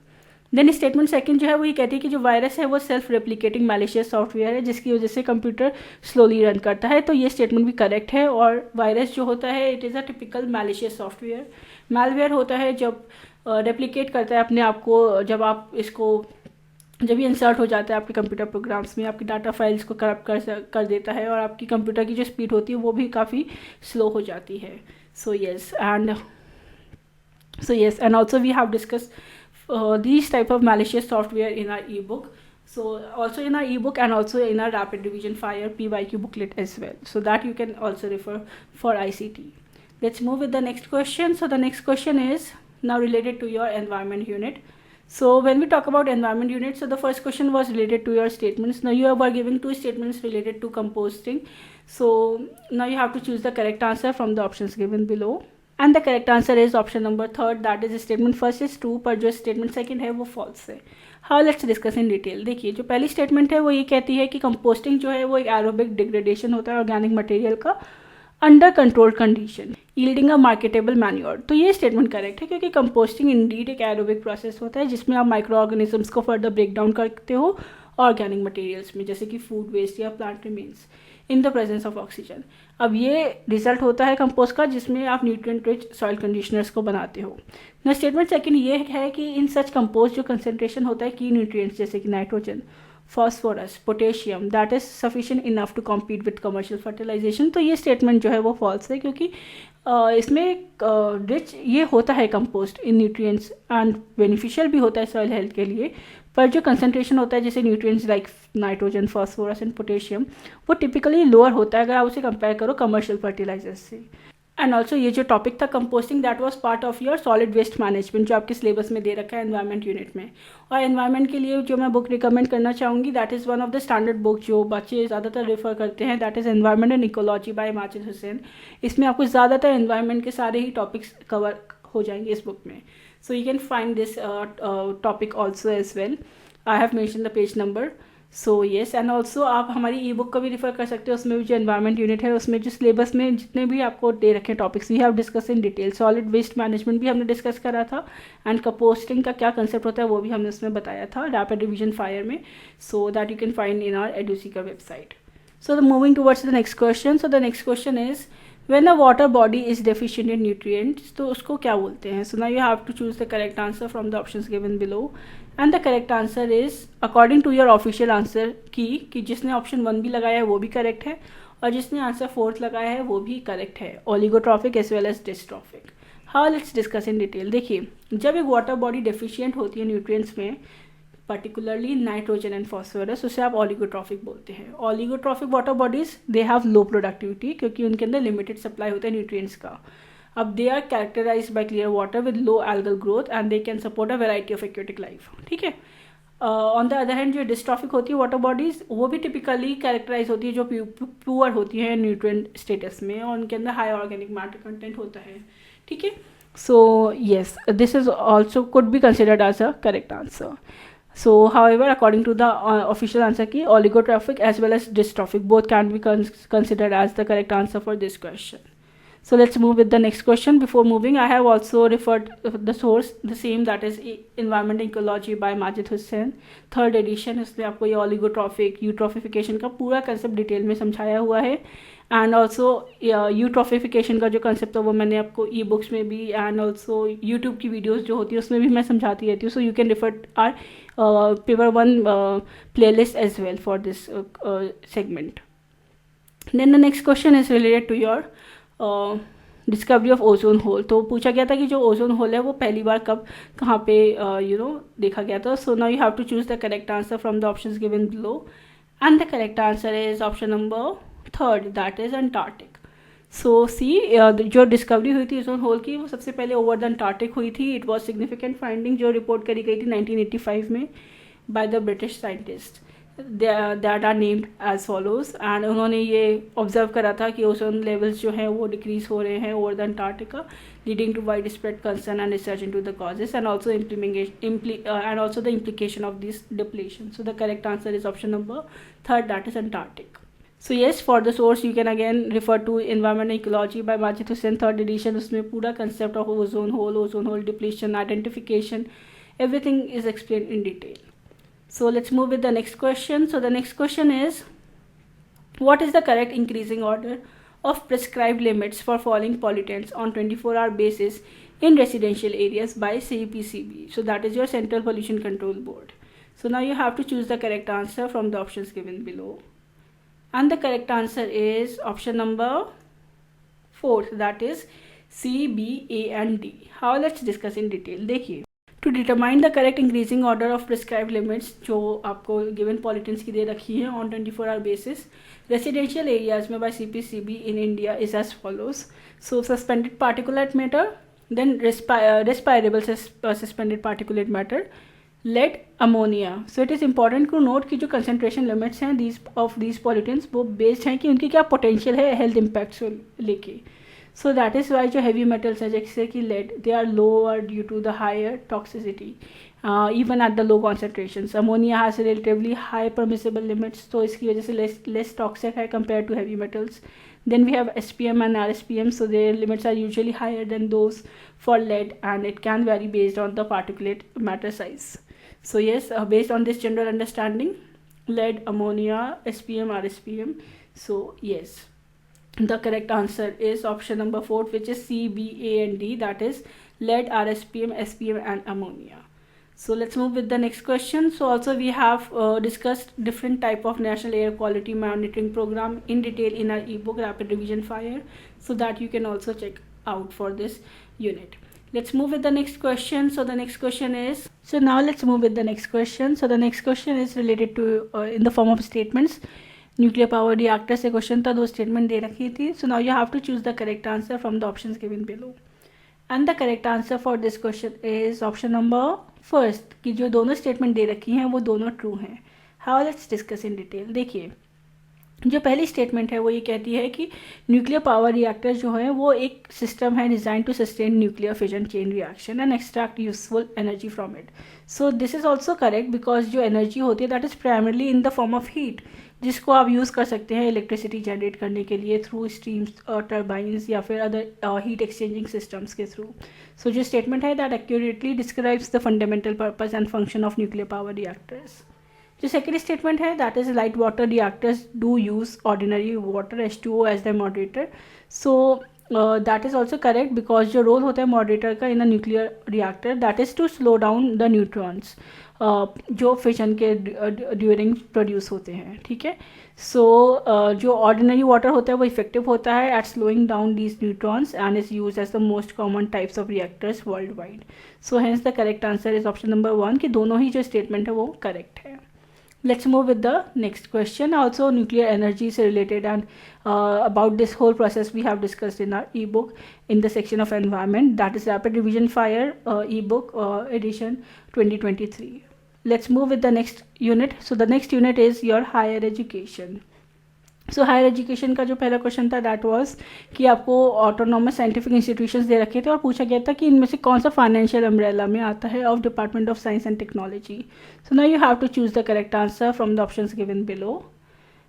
Then statement second जो है वो ये कहती है कि जो वायरस है वो सेल्फ रेप्लिकेटिंग मैलिशियस सॉफ्टवेयर है जिसकी वजह से कंप्यूटर स्लोली रन करता है. तो ये स्टेटमेंट भी करेक्ट है. और वायरस जो होता है it is a typical malicious software. Malware होता है जब रेप्लिकेट करता है अपने आप को, जब ये इंसर्ट हो जाता है आपके कंप्यूटर प्रोग्राम्स में, आपकी डाटा फाइल्स को करप्ट कर देता है और आपकी कंप्यूटर की जो स्पीड होती है वो भी काफ़ी स्लो हो जाती है. So yes and also we have discuss these type of malicious software in our ebook. So also in our ebook and also in our rapid revision fire PYQ booklet as well. So that you can also refer for ICT. Let's move with the next question. So the next question is now related to your environment unit. So when we talk about environment unit, so the first question was related to your statements. Now you are giving two statements related to composting. So now you have to choose the correct answer from the options given below. And the correct answer is option number third, that is statement first is true, पर जो statement second है वो false है। How let's discuss in detail. देखिए जो पहली statement है वो ये कहती है कि कंपोस्टिंग जो है वो एक एरोबिक डिग्रेडेशन होता है ऑर्गेनिक मटेरियल का अंडर कंट्रोल्ड कंडीशन यील्डिंग अ मार्केटेबल मैन्योर। तो ये स्टेटमेंट करेक्ट है क्योंकि कंपोस्टिंग इंडीड एक एरोबिक प्रोसेस होता है जिसमें आप माइक्रो ऑर्गेनिजम्स को फर्दर ब्रेक डाउन करते हो ऑर्गेनिक मटेरियल्स में, जैसे कि फूड वेस्ट या plant remains in the presence of oxygen. अब ये रिजल्ट होता है कंपोस्ट का जिसमें आप न्यूट्रिएंट रिच सॉइल कंडीशनर्स को बनाते हो। न स्टेटमेंट सेकंड ये है कि इन सच कंपोस्ट जो कंसनट्रेशन होता है की न्यूट्रिएंट्स जैसे कि nitrogen, phosphorus, potassium that is sufficient enough to compete with commercial fertilisation. तो ये स्टेटमेंट जो है वो फॉल्स है क्योंकि इसमें रिच ये होता है compost in nutrients and beneficial भी होता है सॉइल हेल्थ के लिए, पर जो कंसनट्रेशन होता है जैसे nutrients like nitrogen, phosphorus and potassium वो टिपिकली लोअर होता है अगर आप उसे कंपेयर करो कमर्शियल फर्टिलाइजर्स से। एंड ऑल्सो ये जो टॉपिक था composting that was part of your solid waste management जो आपके सिलेबस में दे रखा है एनवायरनमेंट यूनिट में। और एनवायरनमेंट के लिए जो मैं बुक रिकमेंड करना चाहूँगी that is one of the standard book जो बच्चे ज़्यादातर रेफर करते हैं, that is environment and ecology by Majid Hussain. इसमें आपको ज़्यादातर एनवायरनमेंट के सारे ही टॉपिक्स कवर हो जाएंगे इस बुक में। So you can find this topic also as well. I have mention the page number. So yes, and also आप हमारी ई बुक को भी रिफर कर सकते हो, उसमें भी जो एनवायरनमेंट यूनिट है उसमें जो सिलेबस में जितने भी आपको दे रखे topics we have discuss in detail. Solid waste management भी हमने डिस्कस करा था एंड कंपोस्टिंग का क्या कंसेप्ट होता है वो भी हमने उसमें बताया था रैपिड रिवीजन फायर में। So that you can find in our Edusica website. So the moving towards the next question. So the next question is when a water body is deficient in nutrients तो उसको क्या बोलते हैं। so now you have to choose the correct answer from the options given below and the correct answer is according to your official answer कि जिसने option 1 भी लगाया है वो भी करेक्ट है और जिसने आंसर 4th लगाया है वो भी करेक्ट है, oligotrophic as well as dystrophic. How let's discuss in detail. देखिए जब एक वाटर बॉडी डेफिशिएंट होती है न्यूट्रिएंट्स में पर्टिकुलरली नाइट्रोजन एंड फॉस्फोरस उसे आप ओलिगोट्रॉफिक बोलते हैं। Oligotrophic water bodies they have low productivity क्योंकि उनके अंदर लिमिटेड सप्लाई होता है न्यूट्रिएंट्स का। अब they are characterize by clear water with low algal growth and they can support a variety of aquatic life, ठीक है। ऑन द अदर हैंड जो डिस्ट्रॉफिक होती है वाटर बॉडीज वो भी टिपिकली कैरेक्टराइज होती है जो पुअर होती है न्यूट्रिएंट स्टेटस में और उनके अंदर हाई ऑर्गेनिक मैटर कंटेंट होता है, ठीक है। So yes, this is also could be considered as a correct answer. So, however, according to the official answer key, oligotrophic as well as dystrophic both can be considered as the correct answer for this question. So let's move with the next question. Before moving, I have also referred the source, the same, that is Environment and Ecology by Majid Hussain, 3rd edition. इसमें आपको ये oligotrophic eutrophication का पूरा concept detail में समझाया हुआ है. And also यूट्रॉफिफिकेशन का जो कंसेप्ट है वो मैंने आपको ई बुक्स में भी एंड ऑल्सो यूट्यूब की वीडियोस जो होती है उसमें भी मैं समझाती रहती हूँ. So you can refer our paper 1 playlist as well for this segment. Then the next question is related to your discovery of ozone hole. तो पूछा गया था कि जो ओजोन होल है वो पहली बार कब कहाँ पे देखा गया था. So now you have to choose the correct answer from the options given below and the correct answer is option number 3rd, that is Antarctic. So see जो डिस्कवरी हुई थी ओजोन होल की वो सबसे पहले ओवर द अंटार्कटिक हुई थी. It was significant finding जो रिपोर्ट करी गई थी 1985 में by the British scientist that are named as follows. एंड उन्होंने ये ऑब्जर्व करा था कि ओजोन लेवल्स जो हैं वो डिक्रीज हो रहे हैं over the Antarctica, leading to wide spread concern and research into the causes and also and also the implication of this depletion. So the correct answer is option number 3rd, that is Antarctic. So yes, for the source you can again refer to Environment and Ecology by Majid Hussain, 3rd edition. उसमें पूरा concept of ozone hole depletion, identification, everything is explained in detail. So let's move with the next question. So the next question is, what is the correct increasing order of prescribed limits for falling pollutants on 24-hour basis in residential areas by CPCB? So that is your Central Pollution Control Board. So now you have to choose the correct answer from the options given below. And the correct answer is option number 4th, that is C, B, A and D. How? Let's discuss in detail. देखिए, to determine the correct increasing order of prescribed limits जो आपको given pollutants की दे रखी है on 24-hour basis residential areas में by CPCB in India is as follows. So suspended particulate matter, then respirable suspended particulate matter, lead, ammonia. So it is important to note कि जो concentration limits हैं these of these pollutants वो based हैं कि उनकी क्या potential है health impacts को लेके. सो दैट इज़ वाई जो हैवी मेटल्स है जैसे कि lead, they are lower due to the higher toxicity even at the low concentrations. Ammonia has relatively high permissible limits, तो इसकी वजह से less toxic है compared to heavy metals. Then we have SPM and RSPM, so their limits are usually higher than those for lead, and it can vary based on the particulate matter size. So yes, based on this general understanding, lead, ammonia, SPM, RSPM. So yes, the correct answer is option number 4, which is C, B, A and D, that is lead, RSPM, SPM and ammonia. So let's move with the next question. So also we have discussed different type of national air quality monitoring program in detail in our ebook Rapid Revision Fire, so that you can also check out for this unit. Let's move with the next question. So the next question is, so now let's move with the next question. So the next question is related to in the form of statements. Nuclear power reactor से question था, 2 statement दे रखी थी. So now you have to choose the correct answer from the options given below. And the correct answer for this question is option number first, कि जो दोनों statement दे रखी हैं वो दोनों ट्रू हैं. How, let's discuss in detail. देखिए, जो पहली स्टेटमेंट है वो ये कहती है कि न्यूक्लियर पावर रिएक्टर जो है वो एक सिस्टम है design to sustain nuclear fission chain reaction and extract useful energy from it. So this is also correct because जो एनर्जी होती है that is primarily in the form of heat, जिसको आप यूज़ कर सकते हैं इलेक्ट्रिसिटी जनरेट करने के लिए थ्रू स्टीम्स टर्बाइंस या फिर अदर हीट एक्सचेंजिंग सिस्टम्स के थ्रू. सो जो स्टेटमेंट है that accurately describes the fundamental purpose and function of nuclear power reactors. जो सेकेंड स्टेटमेंट है that is light water reactors do use ordinary water H2O as the moderator. So that is also correct because जो role होता है moderator का in a nuclear reactor that is to slow down the neutrons जो fission के during produce होते हैं. ठीक है. सो जो ऑर्डिनरी वाटर होता है वो इफेक्टिव होता है at slowing down these neutrons and is use as the most common types of reactors world wide. So hence the correct answer is option number 1 कि दोनों ही जो स्टेटमेंट है वो करेक्ट है. Let's move with the next question. Also nuclear energy is related, and about this whole process we have discussed in our ebook in the section of environment, that is Rapid Revision Fire ebook edition 2023. Let's move with the next unit. So the next unit is your higher education. So higher education का जो पहला question था that was कि आपको autonomous scientific institutions दे रखे थे और पूछा गया था कि इनमें से कौन सा फाइनेंशियल अम्ब्रेला में आता है of department of science and technology. So now you have to choose the correct answer from the options given below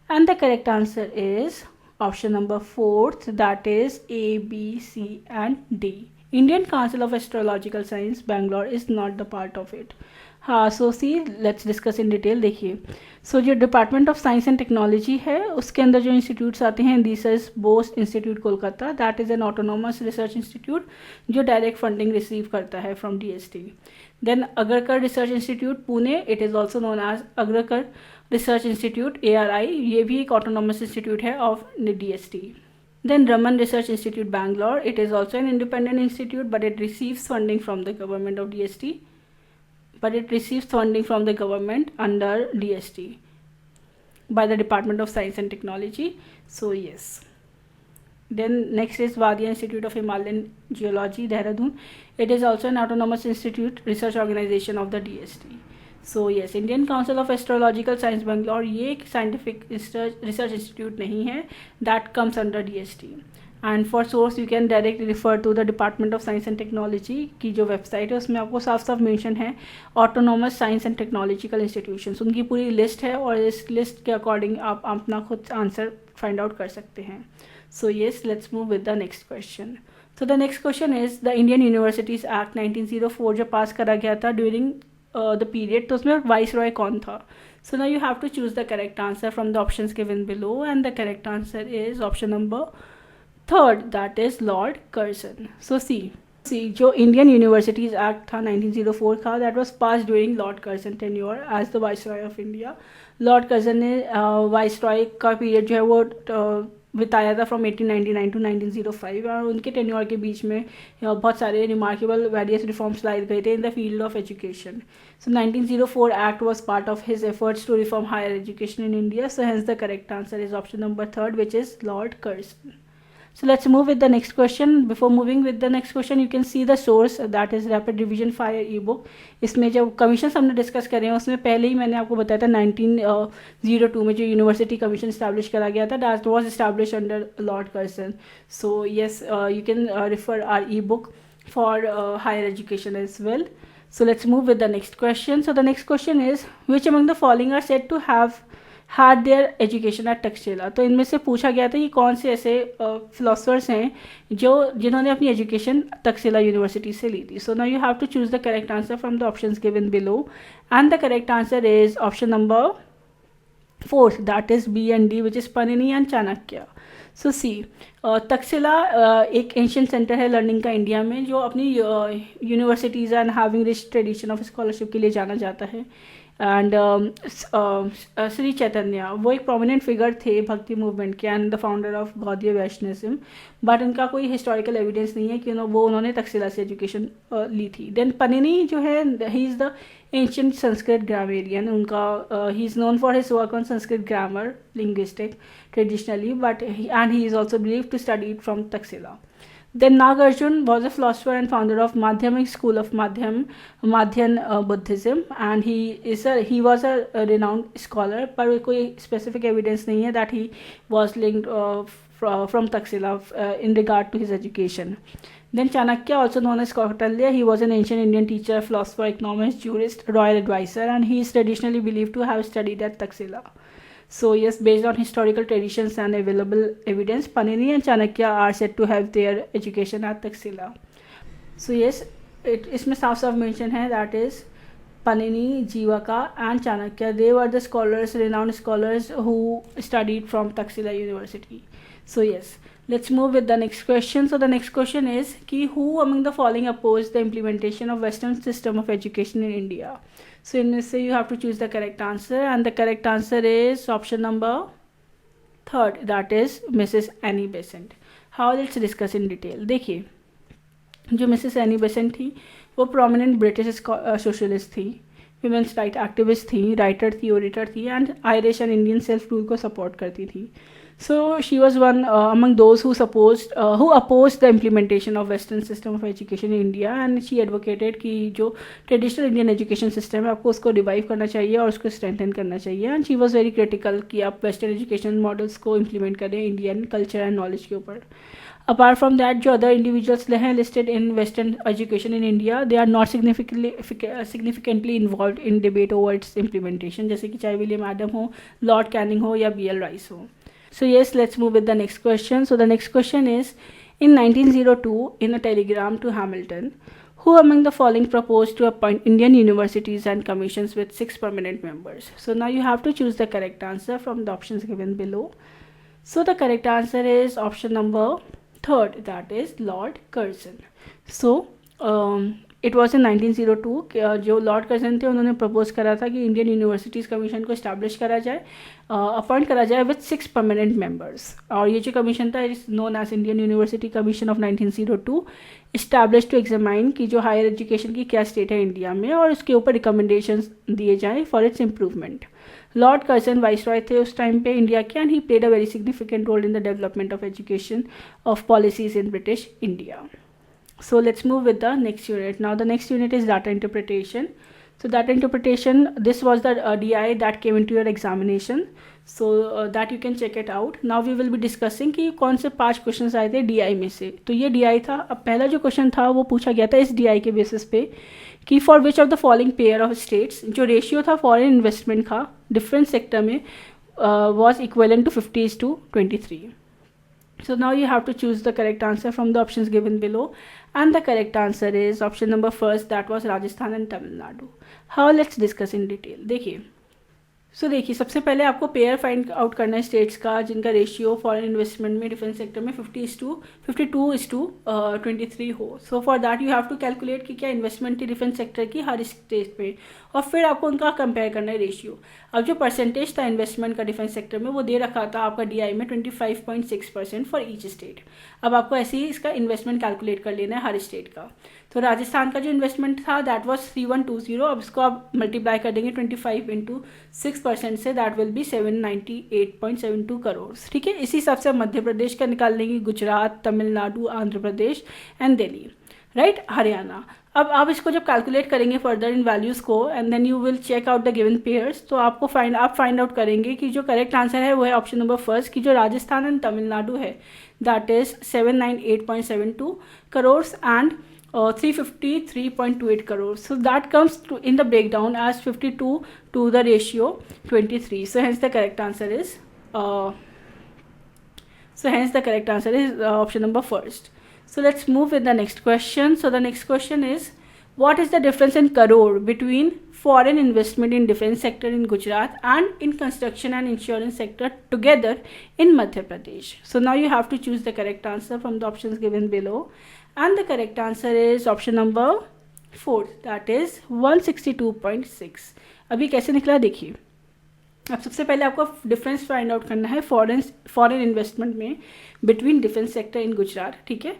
and the correct answer is option number 4, that is A, B, C and D. Indian council of astrological science Bangalore is not the part of it. हाँ, so see let's discuss in detail. देखिए, so जो department of science and technology है उसके अंदर जो institutes आते हैं this is Bose institute Kolkata, that is an autonomous research institute जो डायरेक्ट फंडिंग रिसीव करता है from DST. Then Agharkar research institute Pune, it is also known as Agharkar research institute ARI, ये भी एक ऑटोनॉमस इंस्टीट्यूट है of DST. Then Raman Research Institute Bangalore, it is also an independent institute but it receives funding from the government of DST. But it receives funding from the government under DST by the Department of Science and Technology. So yes. Then next is Wadia Institute of Himalayan Geology, Dehradun. It is also an autonomous institute, research organization of the DST. So yes, Indian Council of Astrological Science Bangalore ये एक scientific research institute नहीं है, that comes under DST. And for source you can directly refer to the Department of Science and Technology की जो website है उसमें आपको साफ साफ मेंशन है autonomous science and technological institutions, उनकी पूरी लिस्ट है और इस लिस्ट के अकॉर्डिंग आप अपना खुद आंसर फाइंड आउट कर सकते हैं. सो yes, let's move with the next question. So the next question is the Indian universities act 1904 जो पास करा गया था ड्यूरिंग द पीरियड, तो उसमें वाइस रॉय कौन था. So now you have to choose the correct answer from the options given below and the correct answer is option number 3rd, that is Lord Curzon. So see जो Indian universities act था 1904 का, that was pass during Lord Curzon tenure as the viceroy of India. Lord Curzon ने viceroy का period जो है वो बिताया था फ्रॉम 1899 टू 1905 और उनके टेन्योर के बीच में बहुत सारे रिमार्केबल वेरियस रिफॉर्म्स लाए गए थे in the field of education. So 1904 act was part of his efforts to reform higher education in India. So hence the correct answer is option number 3rd, which is Lord Curzon. So let's move with the next question. Before moving with the next question, you can see the source, that is Rapid Revision Fire ebook. इसमें जब commission हमने discuss करे हैं उसमें पहले ही मैंने आपको बताया था 1902 में जो यूनिवर्सिटी कमीशन इस्टेब्लिश करा गया था, that was establish under Lord Karsan. So yes, you can refer our ebook for higher education as well. So let's move with the next question. So the next question is, which among the following are said to have had their education at Taxila? तो इनमें से पूछा गया था कि कौन से ऐसे philosophers हैं जिन्होंने अपनी एजुकेशन तक्षशिला यूनिवर्सिटी से ली थी. So now you have to choose the correct answer from the options given below, and the correct answer is option number 4, that is B and D, which is Panini and Chanakya. सो सी, तक्षशिला एक ancient centre है learning का India में, जो अपनी universities and having rich tradition of scholarship के लिए जाना जाता है. एंड श्री चैतन्य वो एक प्रोमिनेंट फिगर थे भक्ति मूवमेंट के and the founder of Gaudiya Vaishnavism, but उनका कोई हिस्टोरिकल एविडेंस नहीं है कि उन्होंने तक्षशिला से एजुकेशन ली थी. देन पनिनी जो है, he is the ancient Sanskrit grammarian. उनका he is known for his work on Sanskrit grammar linguistic traditionally, but he is also believed to study it from Taxila. Then Nagarjun was a philosopher and founder of Madhyamik school of Madhyan Buddhism, and he was a renowned scholar, पर कोई specific evidence नहीं है that he was linked from Taxila in regard to his education. Then Chanakya, also known as Kautilya, he was an ancient Indian teacher, philosopher, economist, jurist, royal advisor, and he is traditionally believed to have studied at Taxila. So yes, based on historical traditions and available evidence, Panini and Chanakya are said to have their education at Taxila. So yes, इसमें साफ साफ mention है, that is Panini, Jivaka and Chanakya. They were the scholars, renowned scholars who studied from Taxila University. So yes, let's move with the next question. So the next question is कि who among the following opposed the implementation of Western system of education in India? So in this, you have to choose the correct answer, and the correct answer is option number 3, that is Mrs. Annie Besant. How, let's discuss in detail. देखिए, जो Mrs Annie Besant थी वो prominent British socialist थी, women's right activist थी, writer थी, orator थी, and Irish and Indian self rule को support करती थी. So she was one among those who opposed the implementation of Western system of education in India, and she advocated कि जो traditional Indian education system है आपको उसको revive करना चाहिए और उसको strengthen करना चाहिए. And she was very critical कि आप Western education models को implement करें Indian culture and knowledge के ऊपर. Apart from that, जो other individuals हैं listed in Western education in India, they are not significantly involved in debate over its implementation, जैसे कि चाहे विलियम एडम हो, लॉर्ड कैनिंग हो या BL राइस हो. So yes, let's move with the next question. So the next question is, in 1902, in a telegram to Hamilton, who among the following proposed to appoint Indian universities and commissions with 6 permanent members? So now you have to choose the correct answer from the options given below. So the correct answer is option number 3, that is Lord Curzon. So it was in 1902 जो Lord Curzon थे उन्होंने propose करा था कि Indian universities commission को establish करा जाए, appoint करा जाए विथ 6 परमानेंट मेंबर्स. और ये जो कमीशन था, is known as Indian university commission of 1902, establish to examine की जो हायर एजुकेशन की क्या स्टेट है इंडिया में, और उसके ऊपर रिकमेंडेशंस दिए जाएँ for its improvement. Lord Curzon viceroy थे उस टाइम पे इंडिया के, and he played a very significant role in the development of education of policies in British India. So let's move with the next unit. Now the next unit is data interpretation. So data interpretation, this was the DI that came into your examination. So that you can check it out. Now we will be discussing कि कौन से 5 question आए थे DI में से. तो ये DI था. अब पहला जो क्वेश्चन था वो पूछा गया था इस DI के बेसिस पे कि for which of the following pair of states, जो रेशियो था फॉरेन इन्वेस्टमेंट का डिफरेंट सेक्टर में was equivalent to 50:23. So now you have to choose the correct answer from the options given below, and the correct answer is option number 1, that was Rajasthan and Tamil Nadu. How, let's discuss in detail. देखिए सबसे पहले आपको pair find out करना है states का जिनका ratio foreign investment में defence sector में 52:23 हो. So for that you have to calculate कि क्या इन्वेस्टमेंट थी डिफेंस सेक्टर की हर स्टेट पे, और फिर आपको उनका कंपेयर करना है रेशियो. अब जो परसेंटेज था इन्वेस्टमेंट का डिफेंस सेक्टर में वो दे रखा था आपका DI में 25.6% फॉर ईच स्टेट. अब आपको ऐसे ही इसका इन्वेस्टमेंट कैलकुलेट कर लेना है हर स्टेट का. तो राजस्थान का जो इन्वेस्टमेंट था दैट वाज 3120. अब इसको आप मल्टीप्लाई कर देंगे 25 × 6 6% से, दैट विल बी 798.72 करोड़। ठीक है, इसी हिसाब से आप मध्य प्रदेश का निकाल लेंगे, गुजरात, तमिलनाडु, आंध्र प्रदेश एंड दिल्ली, राइट, हरियाणा। अब आप इसको जब कैलकुलेट करेंगे फर्दर इन वैल्यूज़ को and then you will check out the given pairs, तो आप फाइंड आउट करेंगे कि जो करेक्ट आंसर है वो है ऑप्शन नंबर फर्स्ट, की जो राजस्थान एंड तमिलनाडु है that is 798.72 crore and 353.28 crores. So that comes in the breakdown as 52 to the ratio 23. So hence the correct answer is option number first. So let's move with the next question. So the next question is, what is the difference in crore between foreign investment in defense sector in Gujarat and in construction and insurance sector together in Madhya Pradesh? So now you have to choose the correct answer from the options given below. And the correct answer is option number 4, that is 162.6. अभी कैसे निकला देखिए। अब सबसे पहले आपको difference find out करना है फॉरेन इन्वेस्टमेंट में between defence sector in Gujarat, ठीक है।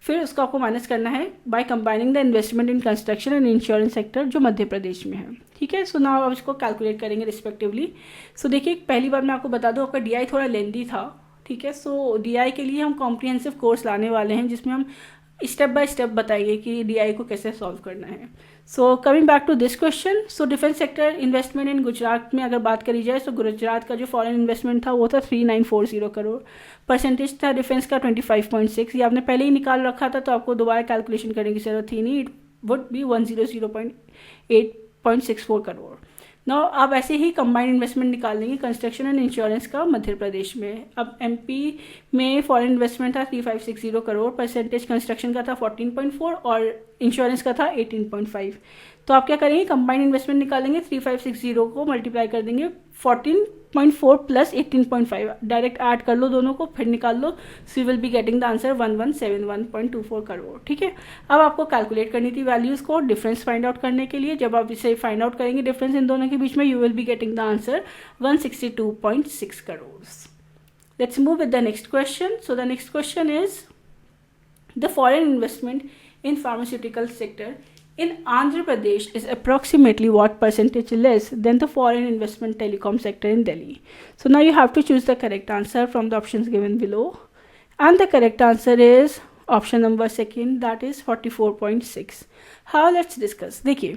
फिर उसको आपको माइनस करना है by combining the investment in construction and insurance sector जो मध्य प्रदेश में है, ठीक है। सो नाउ अब इसको कैलकुलेट करेंगे रिस्पेक्टिवली। सो देखिए, पहली बार मैं आपको बता दूँ, आपका DI थोड़ा लेंदी था, ठीक है। सो DI के लिए हम कॉम्प्रिहेंसिव कोर्स लाने वाले हैं जिसमें हम स्टेप बाय स्टेप बताइए कि DI को कैसे सॉल्व करना है। So coming back to this question, so defence sector investment in Gujarat में अगर बात करी जाए तो गुजरात का जो फॉरेन इन्वेस्टमेंट था वो था 3940 करोड़, परसेंटेज था डिफेंस का 25.6। ये आपने पहले ही निकाल रखा था तो आपको दोबारा कैलकुलेशन करने की जरूरत थी नहीं, it would be 100.8.64 crore. Now आप ऐसे ही कंबाइंड इन्वेस्टमेंट निकाल लेंगे कंस्ट्रक्शन एंड इंश्योरेंस का मध्य प्रदेश में। अब MP में फॉरेन इन्वेस्टमेंट था 3560 करोड़, परसेंटेज कंस्ट्रक्शन का था 14.4 और इंश्योरेंस का था 18.5। तो आप क्या करेंगे, कंबाइंड इन्वेस्टमेंट निकालेंगे, 3560 को मल्टीप्लाई कर देंगे 14.4 प्लस 18.5, डायरेक्ट ऐड कर लो दोनों को, फिर निकाल लो। So you will be getting the answer 1171.24 crore, ठीक है। अब आपको कैलकुलेट करनी थी वैल्यूज़ को डिफरेंस फाइंड आउट करने के लिए। जब आप इसे फाइंड आउट करेंगे डिफरेंस इन दोनों के बीच में, you will be getting the answer 162.6 crore. Let's move with the next question. So the next question is the foreign investment in pharmaceutical sector in Andhra Pradesh is approximately what percentage less than the foreign investment telecom sector in Delhi? So now you have to choose the correct answer from the options given below. And the correct answer is option number second, that is 44.6. How? Let's discuss. देखिए,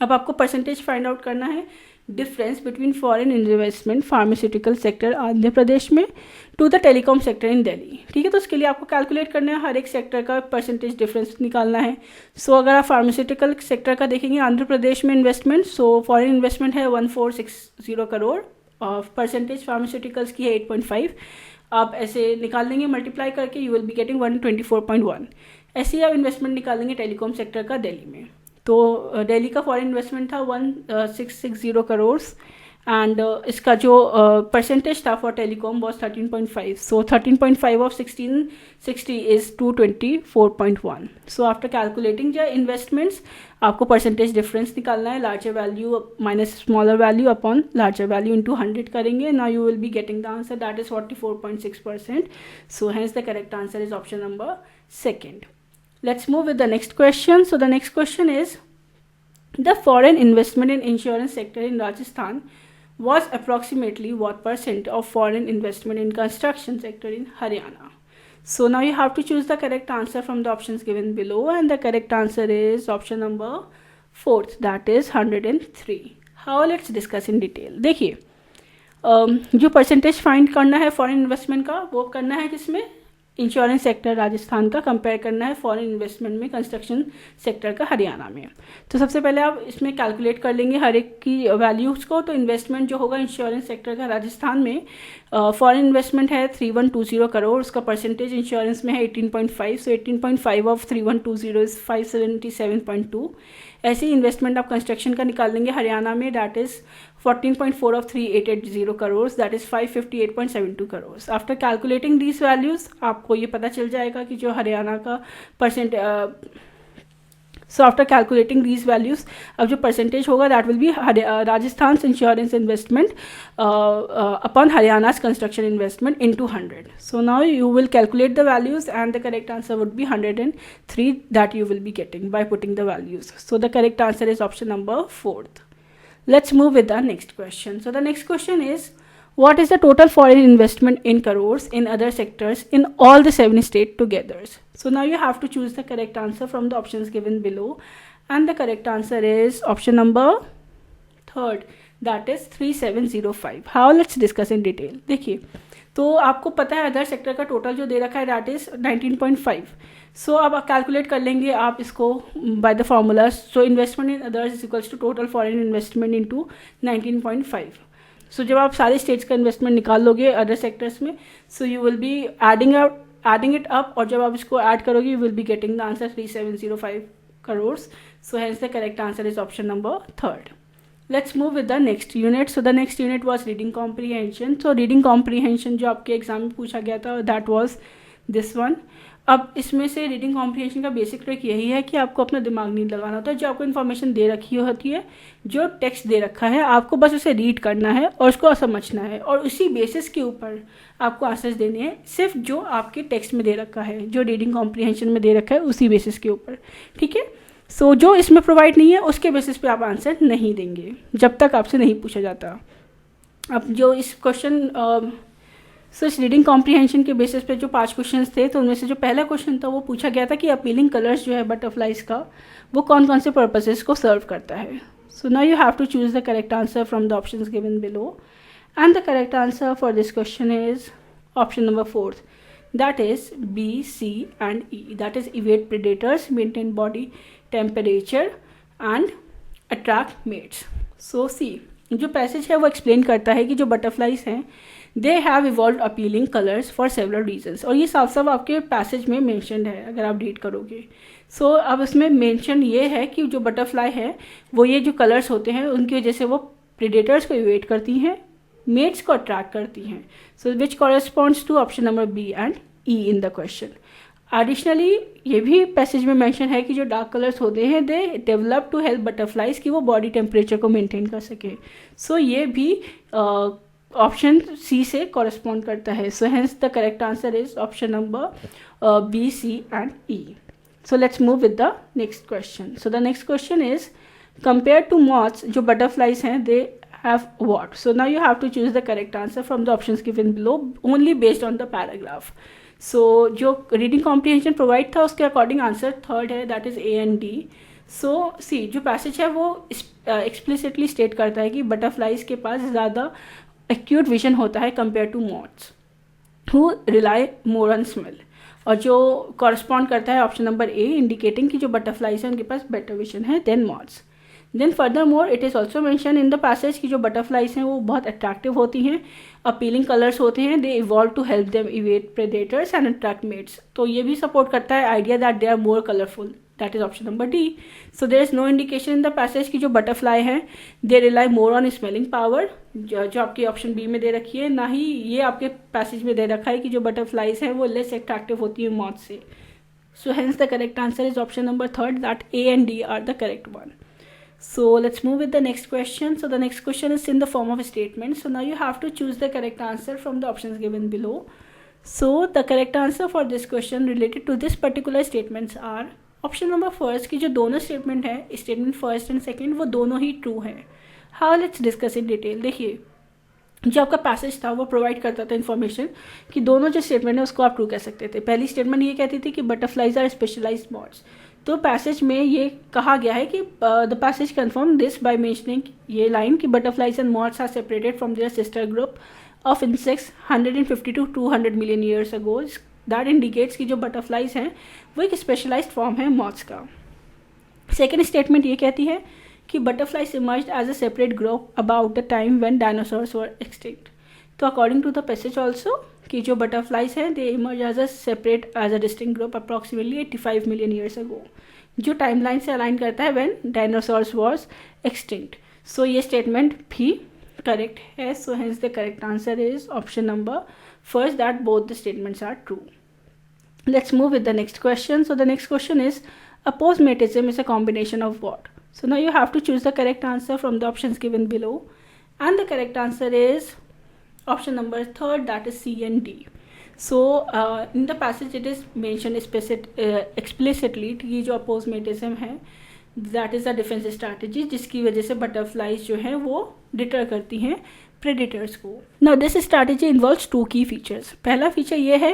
अब आपको percentage find out करना है difference between foreign investment pharmaceutical sector Andhra Pradesh में to the telecom sector in Delhi, ठीक है। तो उसके लिए आपको कैलकुलेट करना है, हर एक सेक्टर का परसेंटेज डिफरेंस निकालना है। सो अगर आप फार्मास्यूटिकल सेक्टर का देखेंगे आंध्र प्रदेश में इन्वेस्टमेंट, सो फॉरेन इन्वेस्टमेंट है 1460 करोड़ और परसेंटेज फार्मास्यूटिकल्स की है 8.5। आप ऐसे निकाल लेंगे मल्टीप्लाई करके, यू विल बी गेटिंग 124.1। ऐसे ही आप इन्वेस्टमेंट निकाल लेंगे टेलीकॉम सेक्टर का दिल्ली में। तो दिल्ली का फॉरेन इन्वेस्टमेंट था 1660 करोड़ एंड इसका जो परसेंटेज था for telecom was 13.5। So 13.5 of 1660 is 224.1। So after calculating जो इन्वेस्टमेंट्स, आपको परसेंटेज डिफरेंस निकालना है, larger value minus smaller value upon larger value into 100 करेंगे। Now you will be getting the answer that is 44.6%। So hence the correct answer is option number second. Let's move with the next question. So the next question is, the foreign investment in insurance sector in Rajasthan was approximately what percent of foreign investment in construction sector in Haryana? So now you have to choose the correct answer from the options given below, and the correct answer is option number 4th, that is 103. How? Let's discuss in detail. देखिए, जो percentage find करना है foreign investment का वो करना है किसमें, insurance sector Rajasthan का, कंपेयर करना है फॉरेन इन्वेस्टमेंट में कंस्ट्रक्शन सेक्टर का हरियाणा में। तो सबसे पहले आप इसमें कैलकुलेट कर लेंगे हर एक की वैल्यूज़ को। तो इन्वेस्टमेंट जो होगा इंश्योरेंस सेक्टर का राजस्थान में, फॉरेन इन्वेस्टमेंट है 3120 करोड़, उसका परसेंटेज इंश्योरेंस में है 18.5। सो 18.5 ऑफ 3120 इज 577.2। ऐसे ही इन्वेस्टमेंट आप कंस्ट्रक्शन का निकाल लेंगे हरियाणा में, that is 14.4 of 3880 crore, that is 558.72 crore. After calculating these values आपको ये पता चल जाएगा कि जो हरियाणा का percent, so after calculating these values अब जो परसेंटेज होगा that will be Rajasthan insurance investment upon Haryana's construction investment into 100. So now you will calculate the values and the correct answer would be 103 that you will be getting by putting the values. So the correct answer is option number 4th. Let's move with the next question. So the next question is, what is the total foreign investment in crores in other sectors in all the 7 states together? So now you have to choose the correct answer from the options given below, and the correct answer is option number 3rd, that is 3705. How? Let's discuss in detail. देखिए, तो आपको पता है other sector का total जो दे रखा है that is 19.5. सो अब आप कैलकुलेट कर लेंगे आप इसको by the formula. So investment in others is equals to total foreign investment into 19.5. So जब आप सारे स्टेट्स का इन्वेस्टमेंट निकाल लोगे अदर सेक्टर्स में, so you will be adding it up, और जब आप इसको ऐड करोगे you will be getting the answer 3705 crores. So hence the correct answer is option number 3rd. Let's move with the next unit. So the next unit was reading comprehension. So reading comprehension जो आपके exam में पूछा गया था that was this one. अब इसमें से reading comprehension का बेसिक ट्रिक यही है कि आपको अपना दिमाग नहीं लगाना होता है. जो आपको इन्फॉर्मेशन दे रखी होती है, जो टेक्स्ट दे रखा है, आपको बस उसे रीड करना है और उसको समझना है, और उसी बेसिस के ऊपर आपको आंसर्स देने हैं, सिर्फ जो आपके टेक्स्ट में दे रखा है, जो रीडिंग कॉम्प्रीहेंशन में दे रखा है उसी बेसिस के ऊपर. ठीक है. सो जो इसमें प्रोवाइड नहीं है उसके बेसिस पे आप आंसर नहीं देंगे जब तक आपसे नहीं पूछा जाता. अब जो इस क्वेश्चन इस रीडिंग कॉम्प्रीहेंशन के बेसिस पे जो 5 क्वेश्चंस थे, तो उनमें से जो पहला क्वेश्चन था वो पूछा गया था कि अपीलिंग कलर्स जो है बटरफ्लाइज का वो कौन कौन से पर्पसेस को सर्व करता है. So now you have to choose the correct answer from the options given below, and the correct answer for this question is option number 4th, that is B, C and E. That is evade predators, maintain body temperature and attract mates. So C जो passage है वो explain करता है कि जो butterflies हैं they have evolve appealing colours for several reasons, और ये साफ साफ आपके पैसेज में मेंशन्ड है अगर आप रीड करोगे. सो अब इसमें मेंशन ये है कि जो बटरफ्लाई है वो ये जो कलर्स होते हैं उनकी वजह से वो प्रेडेटर्स को इवेट करती हैं, मेट्स को अट्रैक्ट करती हैं. So which corresponds to option number B and E in the question. Additionally ये भी पैसेज में मेंशन है कि जो डार्क कलर्स होते हैं they develop to help butterflies कि वो बॉडी टेम्परेचर को मेंटेन कर सके. सो ये भी ऑप्शन सी से कॉरेस्पॉन्ड करता है. So hence the correct answer is option number B, C and E. So let's move with the next question. So the next question is compare to moths जो butterflies हैं they have what? So now you have to choose the correct answer from the options given below only based on the paragraph. So जो reading comprehension provide था उसके according answer 3rd है, that is A and D. So see जो passage है वो explicitly state करता है कि butterflies के पास ज़्यादा acute vision होता है compared to moths who rely more on smell, और जो correspond करता है option number A indicating कि जो butterflies हैं उनके पास better vision है than moths. Then furthermore it is also mention in the passage कि जो बटरफ्लाइज हैं वो बहुत अट्रैक्टिव होती हैं, अपीलिंग कलर्स होते हैं, they evolve to help them evade predators and attract mates. तो ये भी सपोर्ट करता है idea that they are more colourful, that is option number D. So there is no indication in the passage कि जो butterfly है they rely more on smelling power, जो आपकी ऑप्शन बी में दे रखी है, ना ही ये आपके पैसेज में दे रखा है कि जो बटरफ्लाइज हैं वो लेस अट्रैक्टिव होती है मॉथ से. सो hence the correct answer is option number 3rd, that A and D R the correct one. So let's move with the next question. So the next question is in the form of a statement. So now you have to choose the correct answer from the options given below. So the correct answer for this question related to this particular statements are option number 1st कि जो दोनों statement है, statement first and second वो दोनों ही true है. How? Let's discuss in detail. देखिए जो आपका पैसेज था वो प्रोवाइड करता था इन्फॉर्मेशन कि दोनों जो स्टेटमेंट है उसको आप ट्रू कह सकते थे. पहली स्टेटमेंट ये कहती थी कि बटरफ्लाइज आर स्पेशलाइज्ड मॉथ्स. तो पैसेज में ये कहा गया है कि the passage confirm this by mentioning ये लाइन कि butterflies and moths are separated from their sister group of insects 150 to 200 million years ago. That indicates कि जो बटरफ्लाइज हैं वो एक स्पेशलाइज्ड फॉर्म है मॉथ्स का. सेकेंड स्टेटमेंट ये कहती है कि butterflies emerged as a separate group about the time when dinosaurs were extinct. तो according to the passage also कि जो बटरफ्लाइज हैं they emerge as a distinct group approximately 85 million years ago, जो timeline से अलाइन करता है when dinosaurs was extinct. So ये statement भी करेक्ट है. So hence the correct answer is option number 1st, that both the statements are true. Let's move with the next question. So the next question is aposematism is a combination of what. So now you have to choose the correct answer from the options given below, and the correct answer is option number 3rd, that is C and D. So in the passage it is mentioned explicitly कि जो अपोजमेटिज्म है that is the defence strategy, जिसकी वजह से butterflies जो है वो deter करती हैं प्रेडिटर्स को. नाउ दिस स्ट्रैटेजी इन्वॉल्व्स 2 की फीचर्स. पहला फीचर ये है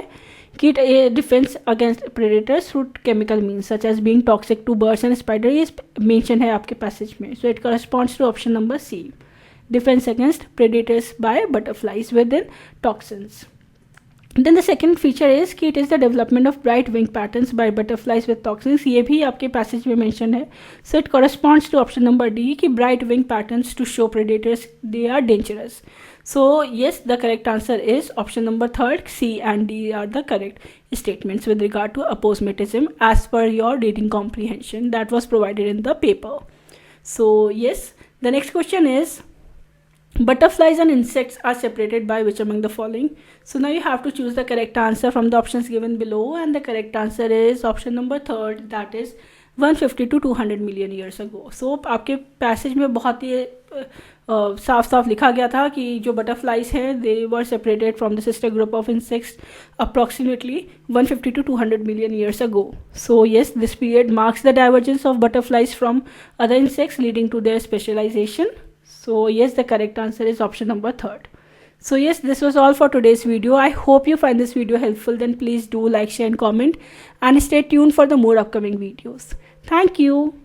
कि defence against predators through chemical means such as being toxic to birds and spider. ये मेंशन है आपके पैसेज में. So it corresponds to option number C, defence against predators by butterflies with in toxins. Then the second feature is कि it is the development of bright wing patterns by butterflies with toxins. ये भी आपके passage में mention है. So it corresponds to option number D कि bright wing patterns to show predators they are dangerous. So yes, the correct answer is option number 3rd, C and D are the correct statements with regard to aposematism as per your reading comprehension that was provided in the paper. So yes, the next question is, butterflies and insects are separated by which among the following? So now you have to choose the correct answer from the options given below, and the correct answer is option number 3rd, that is 150 to 200 million years ago. So आपके passage में बहुत ही साफ साफ लिखा गया था कि जो बटरफ्लाइज हैं they were separated from the sister group of insects approximately 150 to 200 million years ago. So yes, this period marks the divergence of butterflies from other insects leading to their specialization. So yes, the correct answer is option number 3rd. So yes, this was all for today's video. I hope you find this video helpful. Then please do like, share and comment, and stay tuned for the more upcoming videos. Thank you.